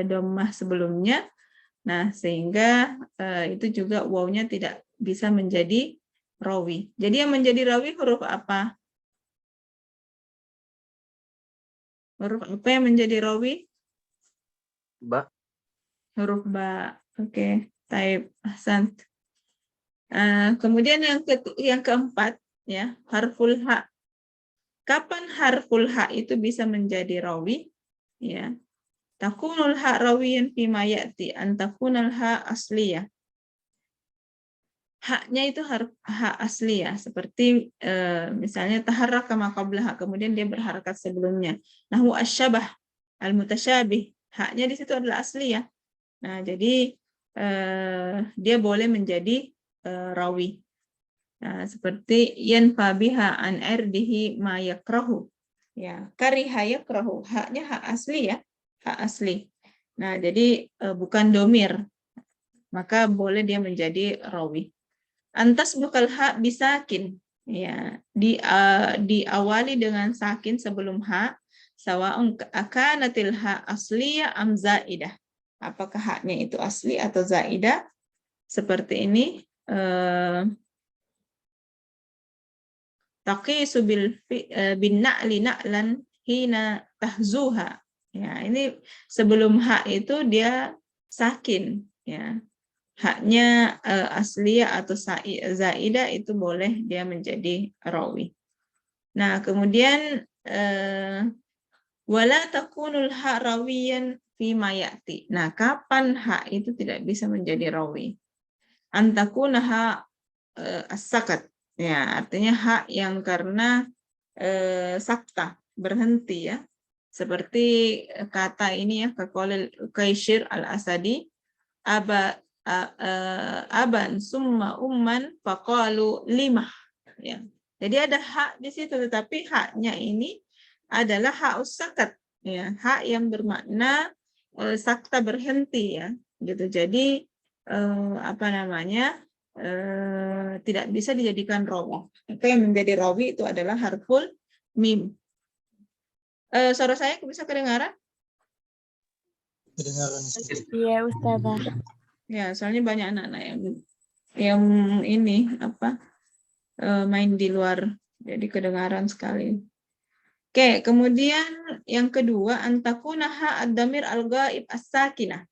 dhammah sebelumnya. Nah, sehingga itu juga wawnya tidak bisa menjadi rawi. Jadi yang menjadi rawi huruf apa? Huruf apa yang menjadi rawi? Ba. Huruf ba. Oke, taib, ahsan. Kemudian yang keempat, ya, harful ha. Kapan harful ha itu bisa menjadi rawi? Ya. Takunul ha rawiyan fima ya'ti an takunal ha asliyah. Haknya itu hak asli, ya, seperti misalnya taharraka ma qablaha, kemudian dia berharakat sebelumnya. Nahwu asyabah al-mutasyabih, haknya di situ adalah asli, ya. Nah, jadi dia boleh menjadi rawi. Nah, seperti yanfa biha an irdihi ma yakrahu, ya, kariha yakrahu, haknya hak asli, ya, hak asli. Nah, jadi bukan domir, maka boleh dia menjadi rawi. Antas bukal ha bisakin, ya, diawali dengan sakin sebelum ha, sawa'un akanatil ha asliyah am zaidah. Apakah haknya itu asli atau zaidah? Seperti ini, taqisu bin na'li na'lan hina tahzuha. Ya, ini sebelum ha itu dia sakin, ya. Haknya asliyah atau zaidah itu boleh dia menjadi rawi. Nah, kemudian wala takunul ha rawiyan fi ma ya'ti. Nah, kapan ha itu tidak bisa menjadi rawi? Antakuna ha as-sakat. Ya, artinya ha yang karena sakta, berhenti ya. Seperti kata ini ya, kaqaulil Uqaisir al-Asadi, aban summa umman faqalu limah. Ya. Jadi ada hak di situ, tetapi haknya ini adalah hak usakat, ya, hak yang bermakna sakta, berhenti ya, gitu. Jadi apa namanya, tidak bisa dijadikan rawi. Apa yang menjadi rawi itu adalah harful mim. Suara saya bisa kedengaran? Kedengaran, Ustaz. Iya, Ustazah. Ya, soalnya banyak anak-anak yang ini apa main di luar, jadi kedengaran sekali. Oke, kemudian yang kedua, antakunaha ad-damir al-ghaib as-sakinah.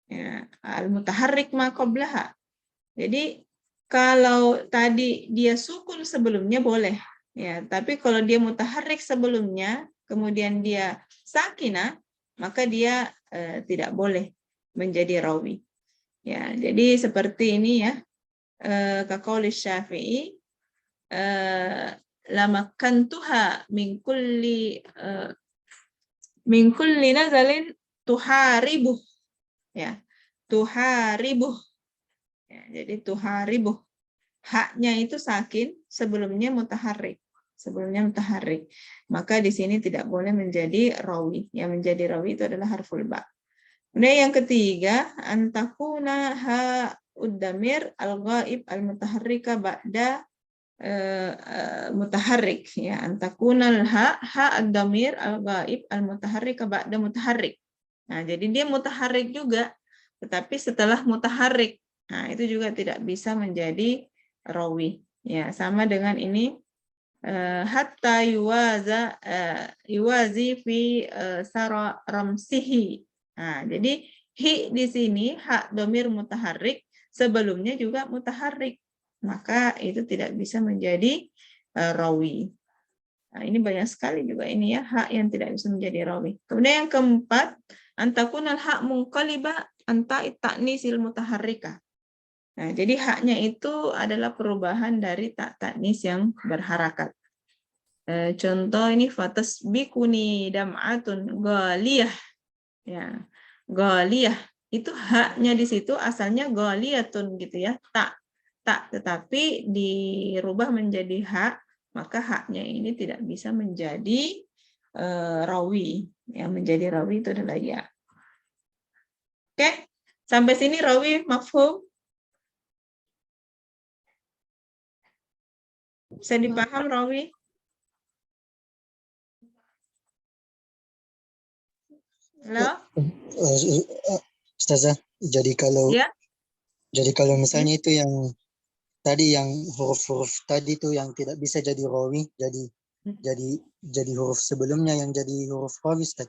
Ya, al-mutaharrik ma qablaha. Jadi kalau tadi dia sukun sebelumnya boleh, ya. Tapi kalau dia mutaharrik sebelumnya, kemudian dia sakinah, maka dia tidak boleh menjadi rawi. Ya, jadi seperti ini ya, kaqauli Syafi'i, lamakantuha min kulli nazalin tuharibuh, ya, tuharibuh. Ya, jadi tuharibuh, haknya itu sakin, sebelumnya mutaharrik, maka di sini tidak boleh menjadi rawi. Yang menjadi rawi itu adalah harful ba. Kemudian yang ketiga, antakuna ha uddamir al-ghaib al-mutaharrika ba'da mutaharrik, ya, antakunal ha ad-damir al-ghaib al-mutaharrika ba'da mutaharrik. Nah, jadi dia mutaharrik juga, tetapi setelah mutaharrik. Nah, itu juga tidak bisa menjadi rawi. Ya, sama dengan ini, hatta yuwazi fi sara ramsihi. Nah, jadi hi di sini hak domir mutaharrik, sebelumnya juga mutaharrik, maka itu tidak bisa menjadi rawi. Nah, ini banyak sekali juga ini ya, hak yang tidak bisa menjadi rawi. Kemudian yang keempat, antakunal hak munqaliba anta ta'nisil mutaharrika. Nah, jadi haknya itu adalah perubahan dari tak ta'nis yang berharakat. Contoh ini fatasbikuni dam'atun ghaliyah. Ya, ghaliyah itu haknya di situ asalnya ghaliyatun gitu ya, tak, tetapi dirubah menjadi hak, maka haknya ini tidak bisa menjadi rawi. Yang menjadi rawi itu adalah ya. Oke, sampai sini rawi mafhum? Bisa dipaham rawi? Halo? Ustazah, jadi kalau Ya? misalnya itu yang tadi, yang huruf-huruf tadi itu yang tidak bisa jadi rawi, jadi huruf sebelumnya yang jadi huruf rawi, Ustaz.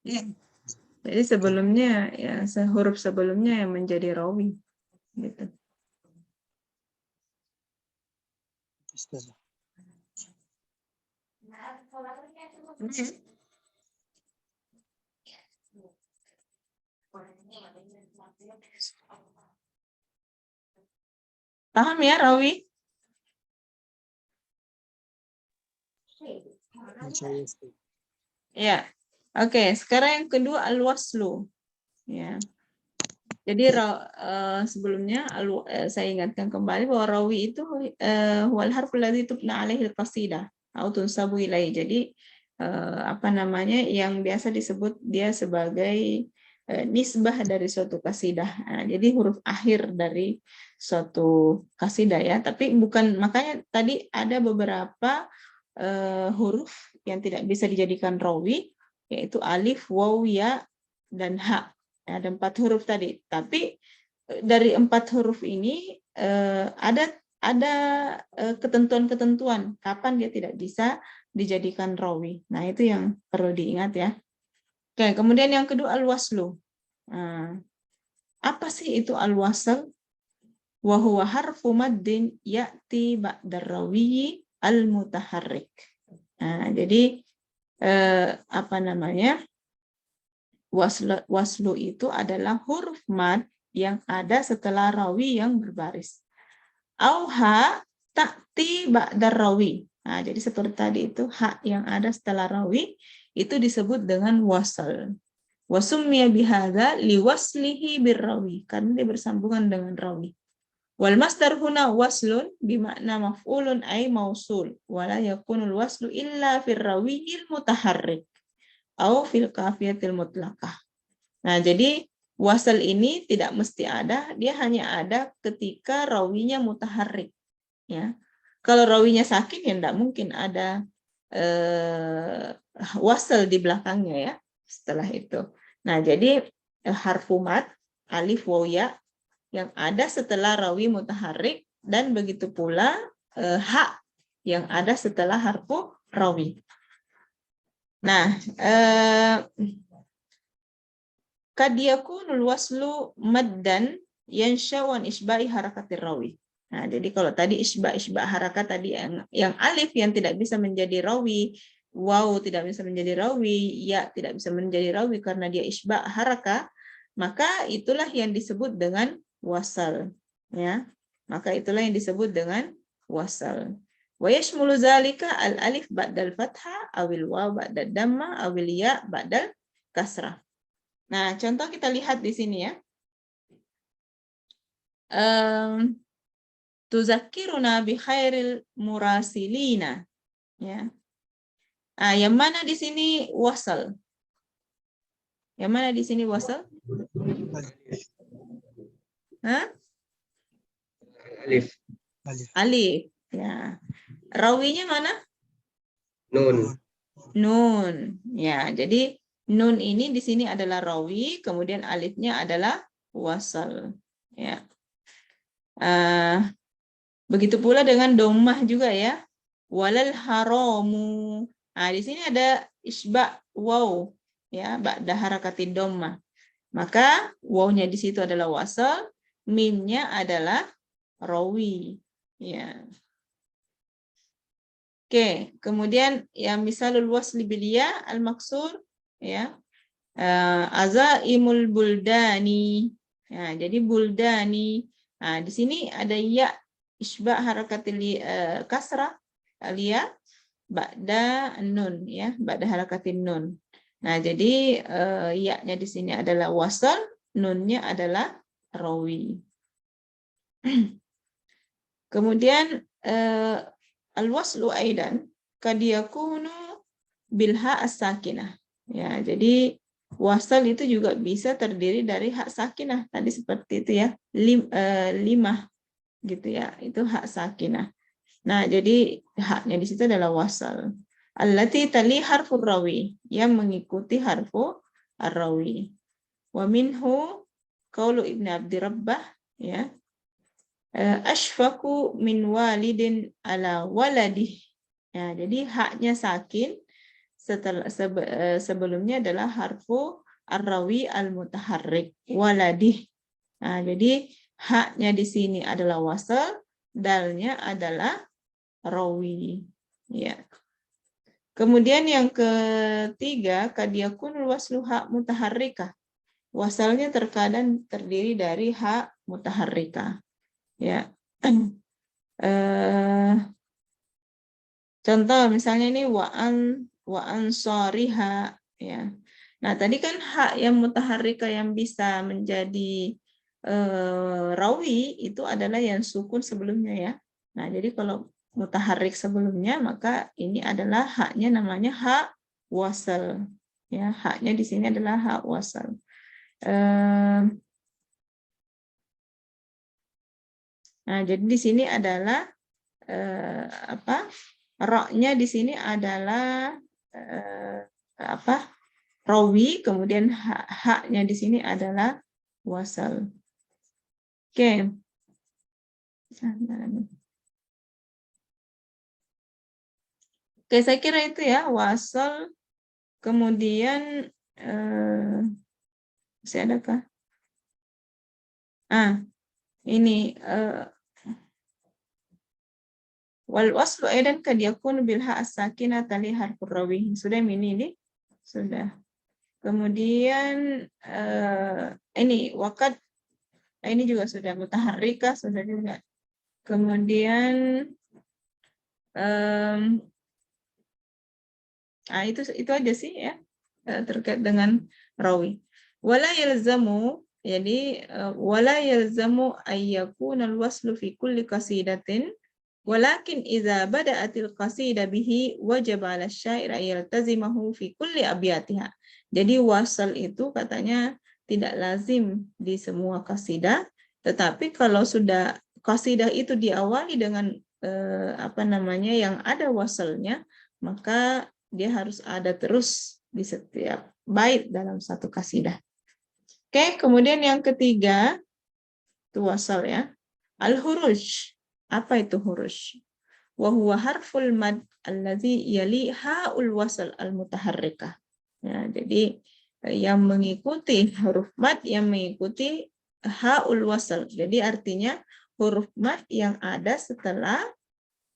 Ya. Jadi sebelumnya ya, huruf sebelumnya yang menjadi rawi gitu. Ustazah. Paham ya rawi? Ya. Oke, sekarang yang kedua al-waslu. Ya. Jadi sebelumnya saya ingatkan kembali bahwa rawi itu wal harful ladzi tubna alaihi al-qasidah atau tunsabu ilaihi. Jadi apa namanya, yang biasa disebut dia sebagai nisbah dari suatu kasidah. Nah, jadi huruf akhir dari suatu kasidah ya. Tapi bukan, makanya tadi ada beberapa huruf yang tidak bisa dijadikan rawi, yaitu alif, waw, ya, dan ha. Ada 4 huruf tadi. Tapi dari 4 huruf ini ada ketentuan-ketentuan kapan dia tidak bisa dijadikan rawi. Nah, itu yang perlu diingat ya. Oke, kemudian yang kedua al-waslu. Nah, apa sih itu al-wasl? Wa huwa harfu maddin ya'ti ba'da rawi al-mutaharrik. Nah, jadi apa namanya? Waslu itu adalah huruf mad yang ada setelah rawi yang berbaris. Auha ta'ti ba'dar rawi. Nah, jadi seperti tadi itu ha yang ada setelah rawi itu disebut dengan wasal. Wasummiya bihadza liwaslihi birrawi, karena dia bersambungan dengan rawi. Wal masdar huna waslun bimakna maf'ulun ay mausul, wala yakunul waslu illa fir rawiyil mutaharrik au fil kafiyatil mutlaqah. Nah, jadi wasal ini tidak mesti ada, dia hanya ada ketika rawinya mutaharrik, ya. Kalau rawinya sakin ya tidak mungkin ada wasal di belakangnya ya setelah itu. Nah, jadi harfu mad alif waw ya yang ada setelah rawi mutaharrik dan begitu pula ha yang ada setelah harfu rawi. Nah, kad yakunul waslu maddan yanshawan isba'i harakatir rawi. Nah, jadi kalau tadi isba harakat tadi yang alif yang tidak bisa menjadi rawi, waw tidak bisa menjadi rawi, ya tidak bisa menjadi rawi karena dia isba haraka, maka itulah yang disebut dengan wasal, ya. Maka itulah yang disebut dengan wasal. Wa yashmulu zalika al alif ba'dal fathah awil waw ba'dal damma awil ya ba'dal kasrah. Nah, contoh kita lihat di sini ya. Tuzakiruna bi khairil murasilina. Ya. Nah, yang mana di sini wasal? Yang mana di sini wasal? Hah? Alif. Alif. Ya. Rawinya mana? Nun. Nun. Ya, jadi nun ini di sini adalah rawi, kemudian alifnya adalah wasal. Ya. Begitu pula dengan dhammah juga ya. Walal haramu. Nah, di sini ada isba waw ya, ba'da harakati dhammah. Maka wawnya di situ adalah wasal, mimnya adalah rawi. Ya. Oke, kemudian ya misalul wasli bil ya al maksur ya. Azaimul buldani. Ya, jadi buldani. Nah, di sini ada ya isba harakatil kasrah alia ba'da nun ya, ba'da harakatin nun. Nah, jadi ya-nya di sini adalah wasal, nunnya adalah rawi. Kemudian al-waslu aidan kad yakunu bilha as-sakinah. Ya, jadi wasal itu juga bisa terdiri dari hak sakinah tadi seperti itu ya. Limah gitu ya. Itu hak sakinah. Nah, jadi haknya di situ adalah wasal. Allati tali harfur rawi, yang mengikuti harfu ar-rawi. Wa minhu qaulu Ibnu Abdi Rabbah ya. Ashfaku min walidin ala waladih. Ya, jadi haknya sakin setelah sebelumnya adalah harfu ar-rawi al-mutaharrik waladih. Nah, jadi haknya di sini adalah wasal, dalnya adalah rawi. Ya. Kemudian yang ketiga, kad yakunul waslu hak mutaharrikah. Wasalnya terkadang terdiri dari hak mutaharrikah. Ya. Contoh misalnya ini wa'an shoriha ya. Nah, tadi kan hak yang mutaharrika yang bisa menjadi rawi itu adalah yang sukun sebelumnya ya. Nah, jadi kalau mutaharrik sebelumnya maka ini adalah haknya namanya hak wasal. Ya, haknya di sini adalah hak wasal. Nah, jadi di sini adalah roknya di sini adalah rawi, kemudian haknya di sini adalah wasal. Oke. Oke, saya kira itu ya wasal. Kemudian masih adakah? Ini Wal waslu aidan kad yakunu bil ha as-sakinah tali harfur rawi. Sudah ini sudah. Kemudian ini wakad ini juga sudah mutaharrikah sudah juga. Kemudian itu aja sih ya terkait dengan rawi. Wala yalzamu, jadi wala yalzamu ayyakuna al-waslu fi kulli qasidatin walakin idza bada'atil qasida bihi wajib 'ala asy-syair ay yaltazimahu fi kulli abyatiha. Jadi wasal itu katanya tidak lazim di semua qasidah, tetapi kalau sudah qasidah itu diawali dengan yang ada wasalnya, maka dia harus ada terus di setiap bait dalam satu qasidah. Oke, kemudian yang ketiga itu wasal ya. Al-huruj. Apa itu huruj? Wa huwa harful mad allazi yali ha'ul wasal al-mutaharrikah. Ya, jadi yang mengikuti huruf mad yang mengikuti ha'ul wasal. Jadi artinya huruf mad yang ada setelah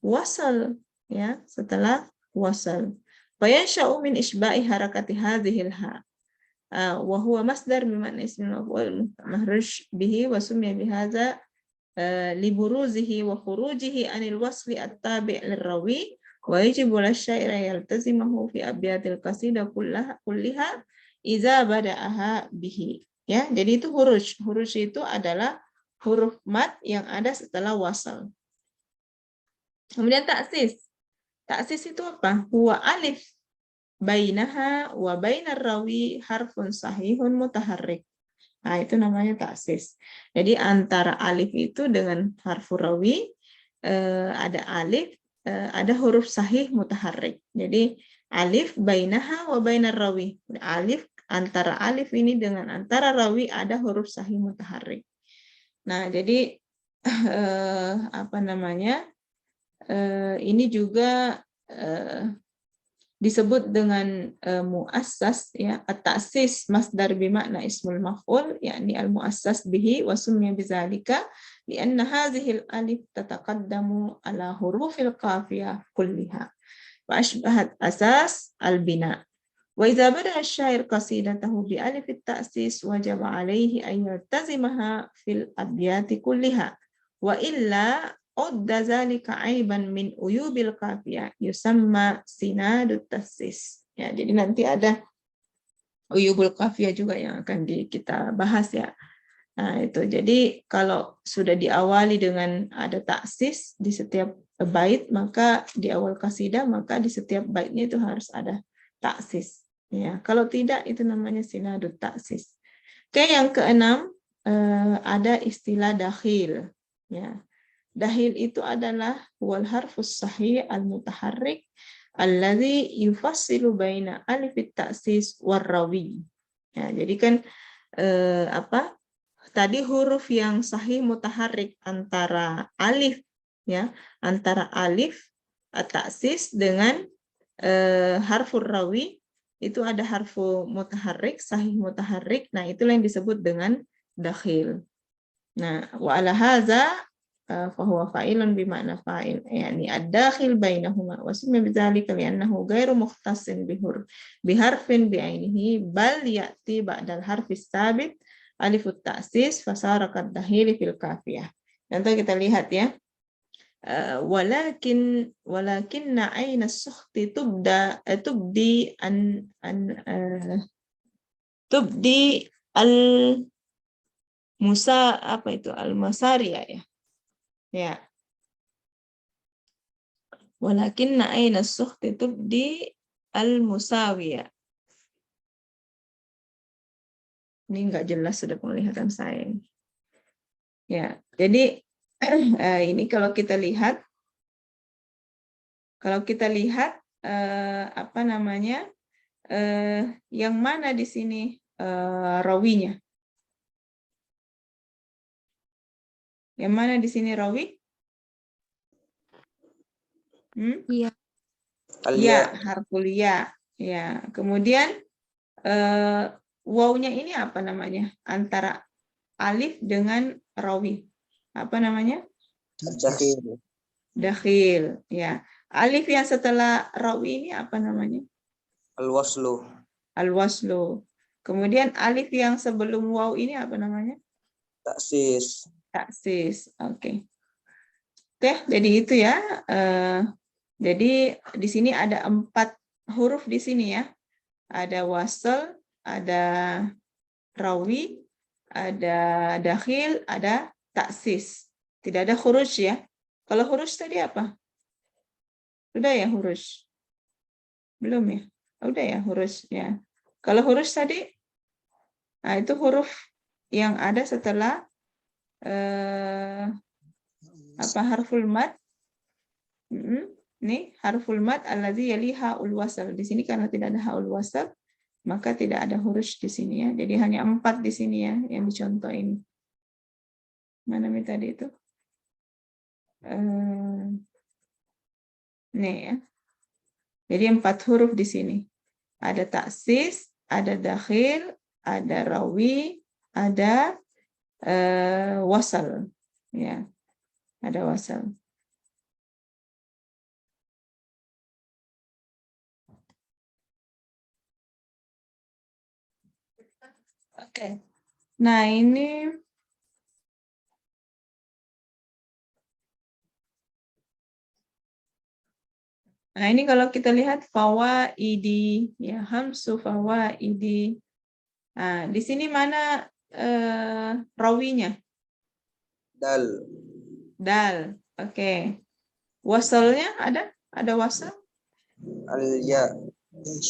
wasal, ya, setelah wasal. Fayansha'u min isba'i harakati hadhil ha. Wa huwa masdar bima'na ismil maf'ul mahruj bihi wa summiya bihadza liburuzihi wa khurujihi anil wasli at-tabi' lirrawi wa yajibu lasyaira yaltazimahu fi abyatil qasidah kulliha idza bada'aha bihi. Ya, jadi itu huruj. Huruj itu adalah huruf mad yang ada setelah wasal. Kemudian taksis. Taksis itu apa? Huwa alif bainaha wa bainar rawi harfun sahihun mutaharrik. Nah, itu namanya taksis. Jadi antara alif itu dengan harfu rawi ada alif, ada huruf sahih mutaharrik. Jadi alif bainaha wa bainar rawi. Alif antara alif ini dengan antara rawi ada huruf sahih mutaharrik. Nah, jadi ini juga disebut dengan muassas, ya, at-ta'sis masdar bimakna ismul maf'ul, yakni al-muassas bihi wa summiya bidzalika lianna hadhihi al-alif tataqaddamu ala hurufil qafiyah kulliha wa ashbahat asas al-bina. Wa idza bada asy-syair qasidatahu bi alif at-ta'sis wajaba alayhi an yaltazimaha fil abyati kulliha wa illa udda zalika aiban min uyubil qafiyah yusamma sinadut tasis. Ya, jadi nanti ada uyubul qafiyah juga yang akan kita bahas ya. Nah, itu. Jadi kalau sudah diawali dengan ada taksis di setiap bait, maka di awal qasidah, maka di setiap baitnya itu harus ada taksis. Ya, kalau tidak itu namanya sinadut taksis. Oke, yang keenam ada istilah dakhil. Ya. Dahil itu adalah wal harfus sahih al-mutaharrik alladzi yufassilu baina alif at-ta'sis war rawi. Ya, jadi kan tadi huruf yang sahih mutaharrik antara alif, ya, antara alif at-ta'sis dengan harfur rawi itu ada harfu mutaharrik, sahih mutaharrik. Nah, itulah yang disebut dengan dakhil. Nah, wa ala hadza fahuwa fa'ilun bima'na fa'il, yani ad-dakhil bainahuma wa summiya bidzalika li'annahu ghairu mukhtassin biharfin bi'ainihi bal ya'ti ba'dal harfis sabit alifut ta'sis fasara kad-dakhili fil kafiyah. Nanti kita lihat ya. Walakinna aina as-sukhti tubdi al-musa al-masariya ya. Ya. Walakinna aina as-sukhti tubdi al-musawiya. Ini enggak jelas sudah penglihatan saya. Ya, jadi ini kalau kita lihat yang mana di sini rawinya? Yang mana di sini rawi? Iya. Ya, harful ya. Ya, kemudian wawunya ini apa namanya? Antara alif dengan rawi. Apa namanya? Dakhil. dakhil. Ya. Alif yang setelah rawi ini apa namanya? Al-waslu. Al-waslu. Kemudian alif yang sebelum waw ini apa namanya? Taksis. Taksis. Oke. Oke, jadi itu ya. Jadi di sini ada 4 huruf di sini ya. Ada wasl, ada rawi, ada dakhil, ada taksis. Tidak ada khuruj ya. Kalau khuruj tadi apa? Sudah ya huruf? Belum ya? Udah ya huruf ya. Kalau huruf tadi, nah itu huruf yang ada setelah apa harful mad? Nih harful mad allazi yali haul wasal. Di sini karena tidak ada haul wasal, maka tidak ada huruf di sini ya. Jadi hanya 4 di sini ya yang dicontoh ini. Mana tadi itu? Nih ya. Jadi 4 huruf di sini. Ada taksis, ada dakhil, ada rawi, ada wasal. Ya. Ada wasal. Oke. Nah, ini kalau kita lihat fawaidi ya, hamsu fawaidi. Nah, di sini mana rawinya? Dal. Dal. Oke. Wasalnya ada? Ada wasal? Al-ya.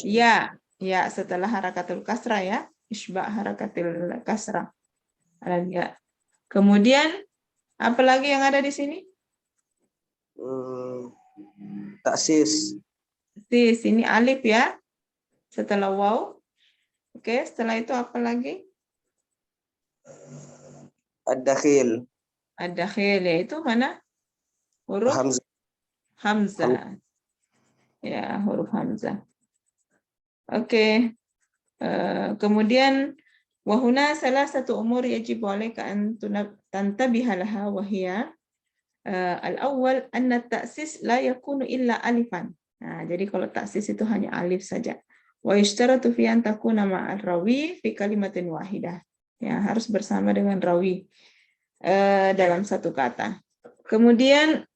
Ya, ya setelah harakatul kasrah ya. Isba harakatul kasrah. Ya. Kemudian apa lagi yang ada di sini? Taksis. Di sini alif ya. Setelah waw. Oke, setelah itu apa lagi? Ad-dakhil. Ad-dakhil, yaitu mana? Huruf Hamzah. Hamzah. Ya, huruf Hamzah. Oke. Kemudian wahuna salah satu umur yajib alaika an tantabiha laha wa hiya al-awwal anna at-ta'sis la yakunu illa alifan. Nah, jadi kalau taksis itu hanya alif saja. Wa yushtaratu fi an takuna ma'al rawi fi kalimatin wahidah. Ya, harus bersama dengan rawi dalam satu kata. Kemudian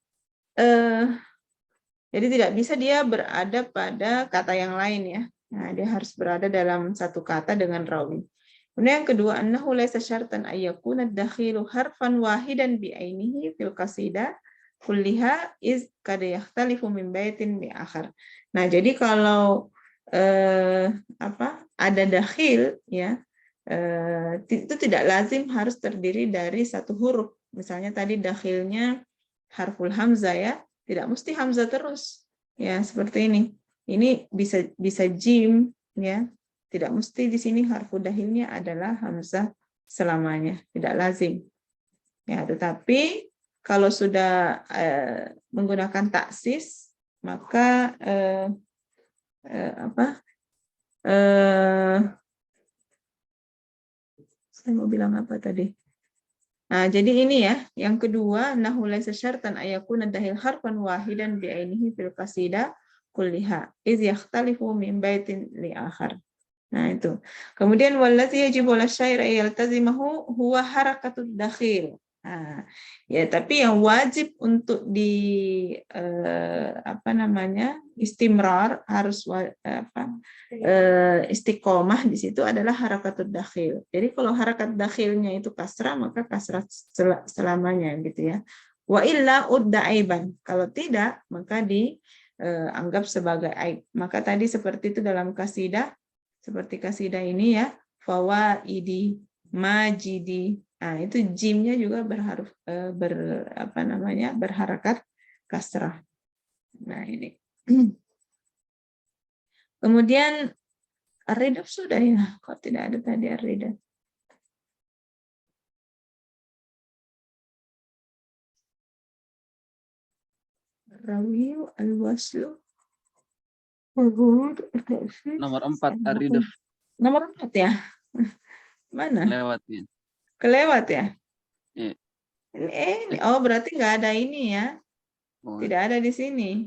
jadi tidak bisa dia berada pada kata yang lain ya. Nah, dia harus berada dalam satu kata dengan rawi. Kemudian yang kedua, annahu laysa syartan ay yakuna ad-dakhilu harfan wahidan bi ainihi fil qasidah kulliha iz kad yakhtalifu min baitin bi akhar. Nah, jadi kalau ada dakhil ya, itu tidak lazim harus terdiri dari satu huruf. Misalnya tadi dakhilnya harful hamzah ya, tidak mesti hamzah terus. Ya, seperti ini. Ini bisa jim ya. Tidak mesti di sini harfu dahilnya adalah hamzah selamanya, tidak lazim. Ya, tetapi kalau sudah menggunakan taksis, maka saya mau bilang apa tadi? Nah, jadi ini ya, yang kedua, nahu laysa syartan ayakuna dahil harfan wahidan bi ainihi fil qasidah kulliha iz yakhtalifu min baitin li akhar. Nah, itu. Kemudian wallazi yajibu ala syair yaltazimahu huwa harakatud dakhil. Nah, ya tapi yang wajib untuk istimrar harus istiqomah di situ adalah harakatud dakhil. Jadi kalau harakat dakhilnya itu kasrah maka kasrah selamanya gitu ya. Wa illa udda aiban. Kalau tidak maka dianggap sebagai aib. Maka tadi seperti itu dalam kasidah, seperti kasidah ini ya, fawaidi, majidi. Nah, itu jimnya juga berharakat kasrah. Nah, ini. Kemudian ar-ridaf sudah ya, kok tidak ada tadi ar-ridaf. Rawi al-waslu. Nomor 4 ar-ridaf. Nomor 4 ya. Mana? Lewatnya. Kelewat ya? Iya. Oh, berarti nggak ada ini ya? Oh, Tidak ada di sini.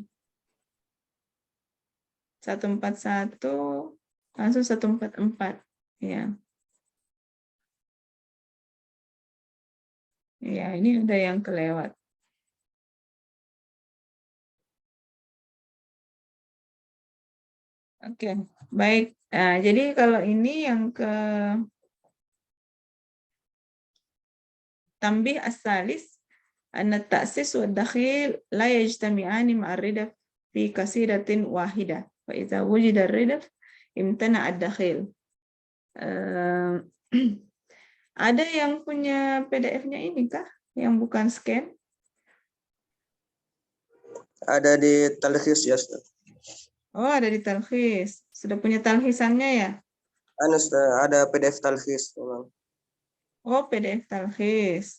141 langsung 144. Ya. Ya, ini ada yang kelewat. Oke, baik. Nah, jadi kalau ini yang ke tambih as-salis anna at-ta'sis wa ad-dakhil la yajtami'ani ma'a ar-ridaf fi kasiratin wahidah. Fa idza wujida ar-ridaf imtana ad-dakhil. Ada yang punya PDF-nya ini kah? Yang bukan scan? Ada di talkhis ya Ustaz. Oh, ada di talkhis. Sudah punya talkhisannya ya? Anu Ustaz, ada PDF talkhis memang. Oh, PDF talkhis.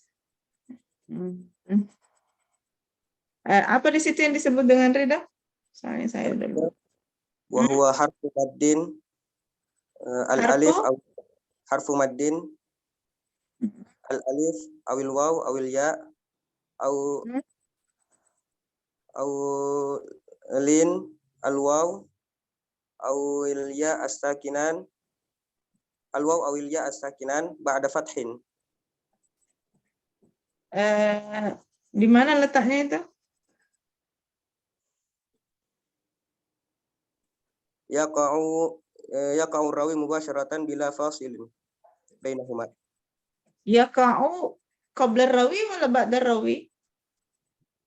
Apa di situ yang disebut dengan rida? Soalnya saya udah lupa. Wa huwa harfu maddin al-alif aw harfu maddin al-alif awil waw awil ya aw lin al-waw awil ya as-sakinan al-waw awil ya as-sakinan ba'da fathin. Di mana letaknya itu? Yaqa'u rawi mubasharatan bila fasilin bainahuma. Yaqa'u qabla rawi wala ba'da rawi?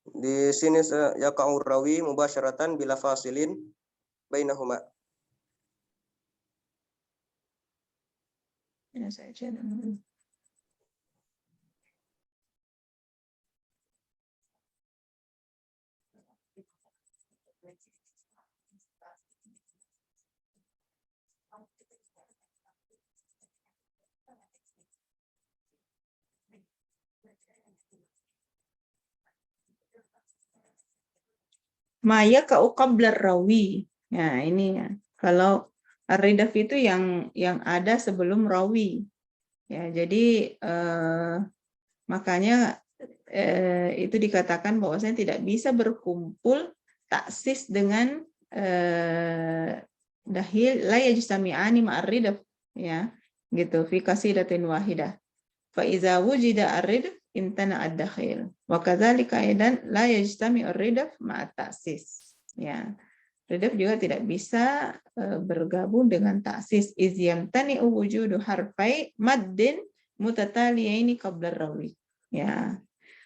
Di sini yaqa'u rawi mubasharatan bila fasilin bainahuma. Ya, saya cek dulu. Maya kau qabla rawi. Nah, ini ya. Kalau ar-ridaf itu yang ada sebelum rawi. Ya, jadi makanya itu dikatakan bahwasanya tidak bisa berkumpul taksis dengan dahil la yajtami'ani ma'ar-ridaf, ya. Gitu, fi qasidatin wahidah. Fa iza wujida ar-ridaf imtana ad-dakhil. Wa kadzalika aidan la yajtami'u ar-ridaf ma'a ta'sis. Ya. Ridaf juga tidak bisa bergabung dengan ta'sis. Iz yamtani'u wujudu harfai maddin mutataliyaini qabla rawi. Ya.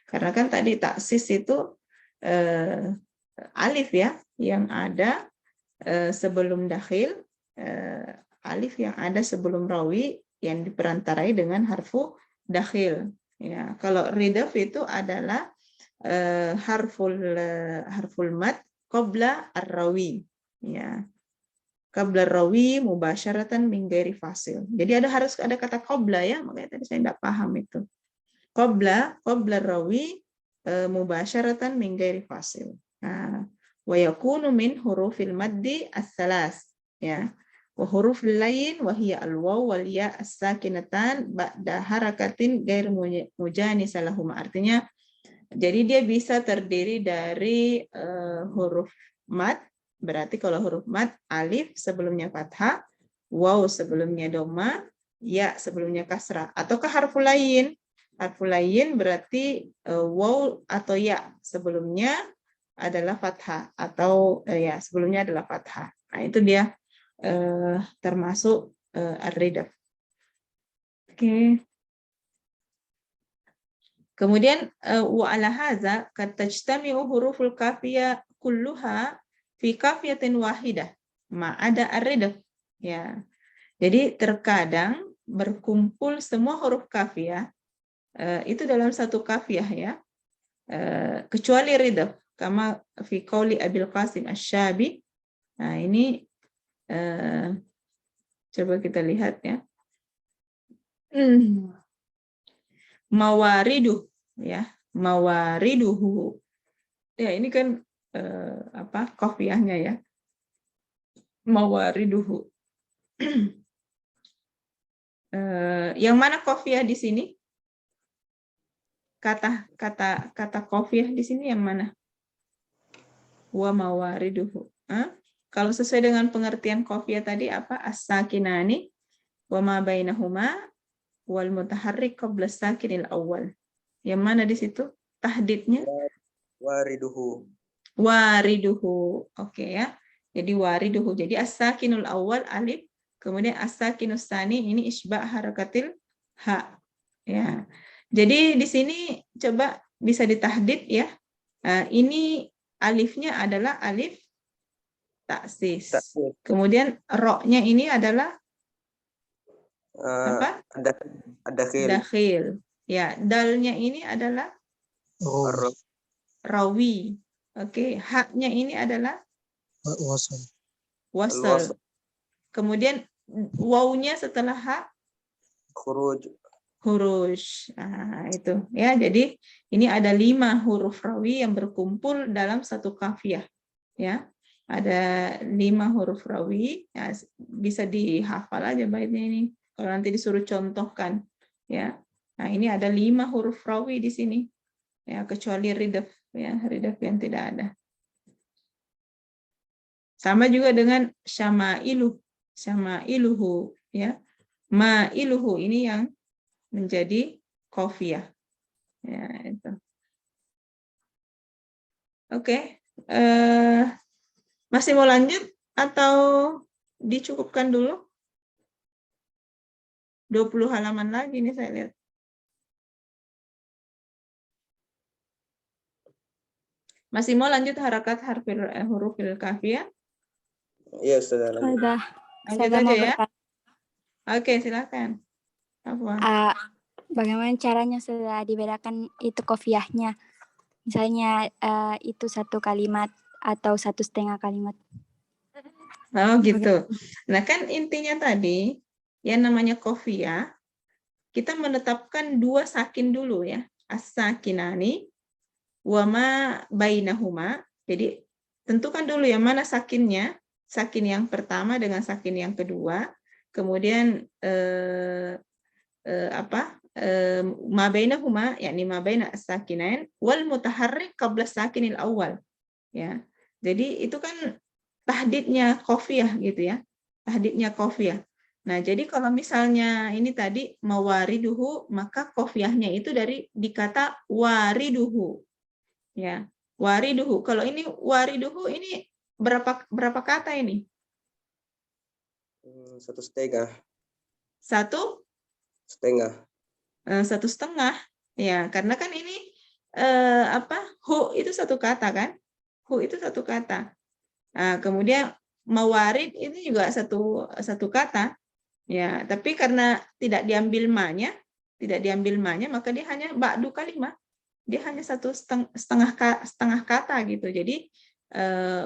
Karena kan tadi ta'sis itu alif ya yang ada sebelum dakhil, alif yang ada sebelum rawi yang diperantarai dengan harfu dakhil. Ya, kalau ridaf itu adalah harful mad qabla ar-rawi. Ya. Qabla ar-rawi mubasyaratan min ghairi fasil. Jadi harus ada kata qabla ya, makanya tadi saya tidak paham itu. Qabla ar-rawi mubasyaratan min ghairi fasil. Nah, wa yakunu min hurufil maddi as-salas, ya. Wa huruful lain wa hiya al-waw wal ya as-sakinatan ba'da harakatin ghair mujanisah lahum. Artinya jadi dia bisa terdiri dari huruf mad, berarti kalau huruf mad alif sebelumnya fathah, waw sebelumnya doma, ya sebelumnya kasrah, ataukah harfu lain. Harfu lain berarti waw atau ya sebelumnya adalah fathah atau ya sebelumnya adalah fathah. Nah, itu dia termasuk ar-ridaf. Oke. Kemudian wa ala hadza kad tajtami'u huruful kafiyah kulluha fi kafiyatin wahidah ma ada ar-ridaf. Ya. Jadi terkadang berkumpul semua huruf kafiyah itu dalam satu kafiyah ya. Kecuali ridaf kama fi qauli Abil Qasim Asy-Syabi. Nah, ini coba kita lihat ya. Mawariduh ya, mawariduhu. Ya, ini kan qafiyahnya ya. Mawariduhu. Yang mana qafiyah di sini? Kata qafiyah di sini yang mana? wa mawariduhu. Kalau sesuai dengan pengertian qafiyah tadi apa? As-sakinani wa ma bainahuma wal mutaharrik qabla sakinil awal. Yang mana di situ tahdidnya? Wariduhu. Wariduhu. Oke ya. Jadi wariduhu. Jadi as-sakinul awal alif, kemudian as-sakinus tsani ini isba' harakatil ha. Ya. Jadi di sini coba bisa ditahdid ya. Ini alifnya adalah alif taksis. Kemudian ro-nya ini adalah apa? Dakhil. Dakhil. Ya, dalnya ini adalah rawi. Oke, haknya ini adalah wasal. wasal. Kemudian wawunya setelah hak Khuruj. huruj. Nah, itu ya. Jadi ini ada 5 huruf rawi yang berkumpul dalam satu kafiyah. Ya, ada 5 huruf rawi. Ya, bisa dihafal aja baitnya ini. Kalau nanti disuruh contohkan, ya. Nah, ini ada 5 huruf rawi di sini. Ya, kecuali ridaf, ya, ridaf yang tidak ada. Sama juga dengan syama'iluhu, ya. Ma'iluhu ini yang menjadi qafiyah. Ya, itu. Oke. Masih mau lanjut atau dicukupkan dulu? 20 halaman lagi nih saya lihat. Masih mau lanjut harakat hurufil kafiyah? Iya, sudah lanjut. Sudah. Lanjut Saya aja mau ya. bertanya. Oke, silakan. Apa? Bagaimana caranya sudah dibedakan itu qafiyahnya? Misalnya itu 1 kalimat atau 1,5 kalimat. Oh gitu. Nah kan intinya tadi yang namanya qafiyah kita menetapkan 2 sakin dulu ya. As-sakinani wa ma bainahuma. Jadi tentukan dulu yang mana sakinnya. Sakin yang pertama dengan sakin yang kedua. Kemudian ma bainahuma yakni ma baina as-sakinain wal mutaharrik qabla sakinil awal. Ya. Jadi itu kan tahdidnya qafiyah gitu ya. Tahdidnya qafiyah. Nah, jadi kalau misalnya ini tadi mawariduhu, maka qafiyahnya itu di kata wariduhu. Ya. Wariduhu. Kalau ini wariduhu ini berapa kata ini? 1,5. 1,5. 1,5. Ya, karena kan ini hu itu 1 kata kan? Hu itu 1 kata. Nah, kemudian mawarid ini juga satu kata. Ya, tapi karena tidak diambil ma-nya, maka dia hanya ba'du kalimah. Dia hanya setengah kata gitu. Jadi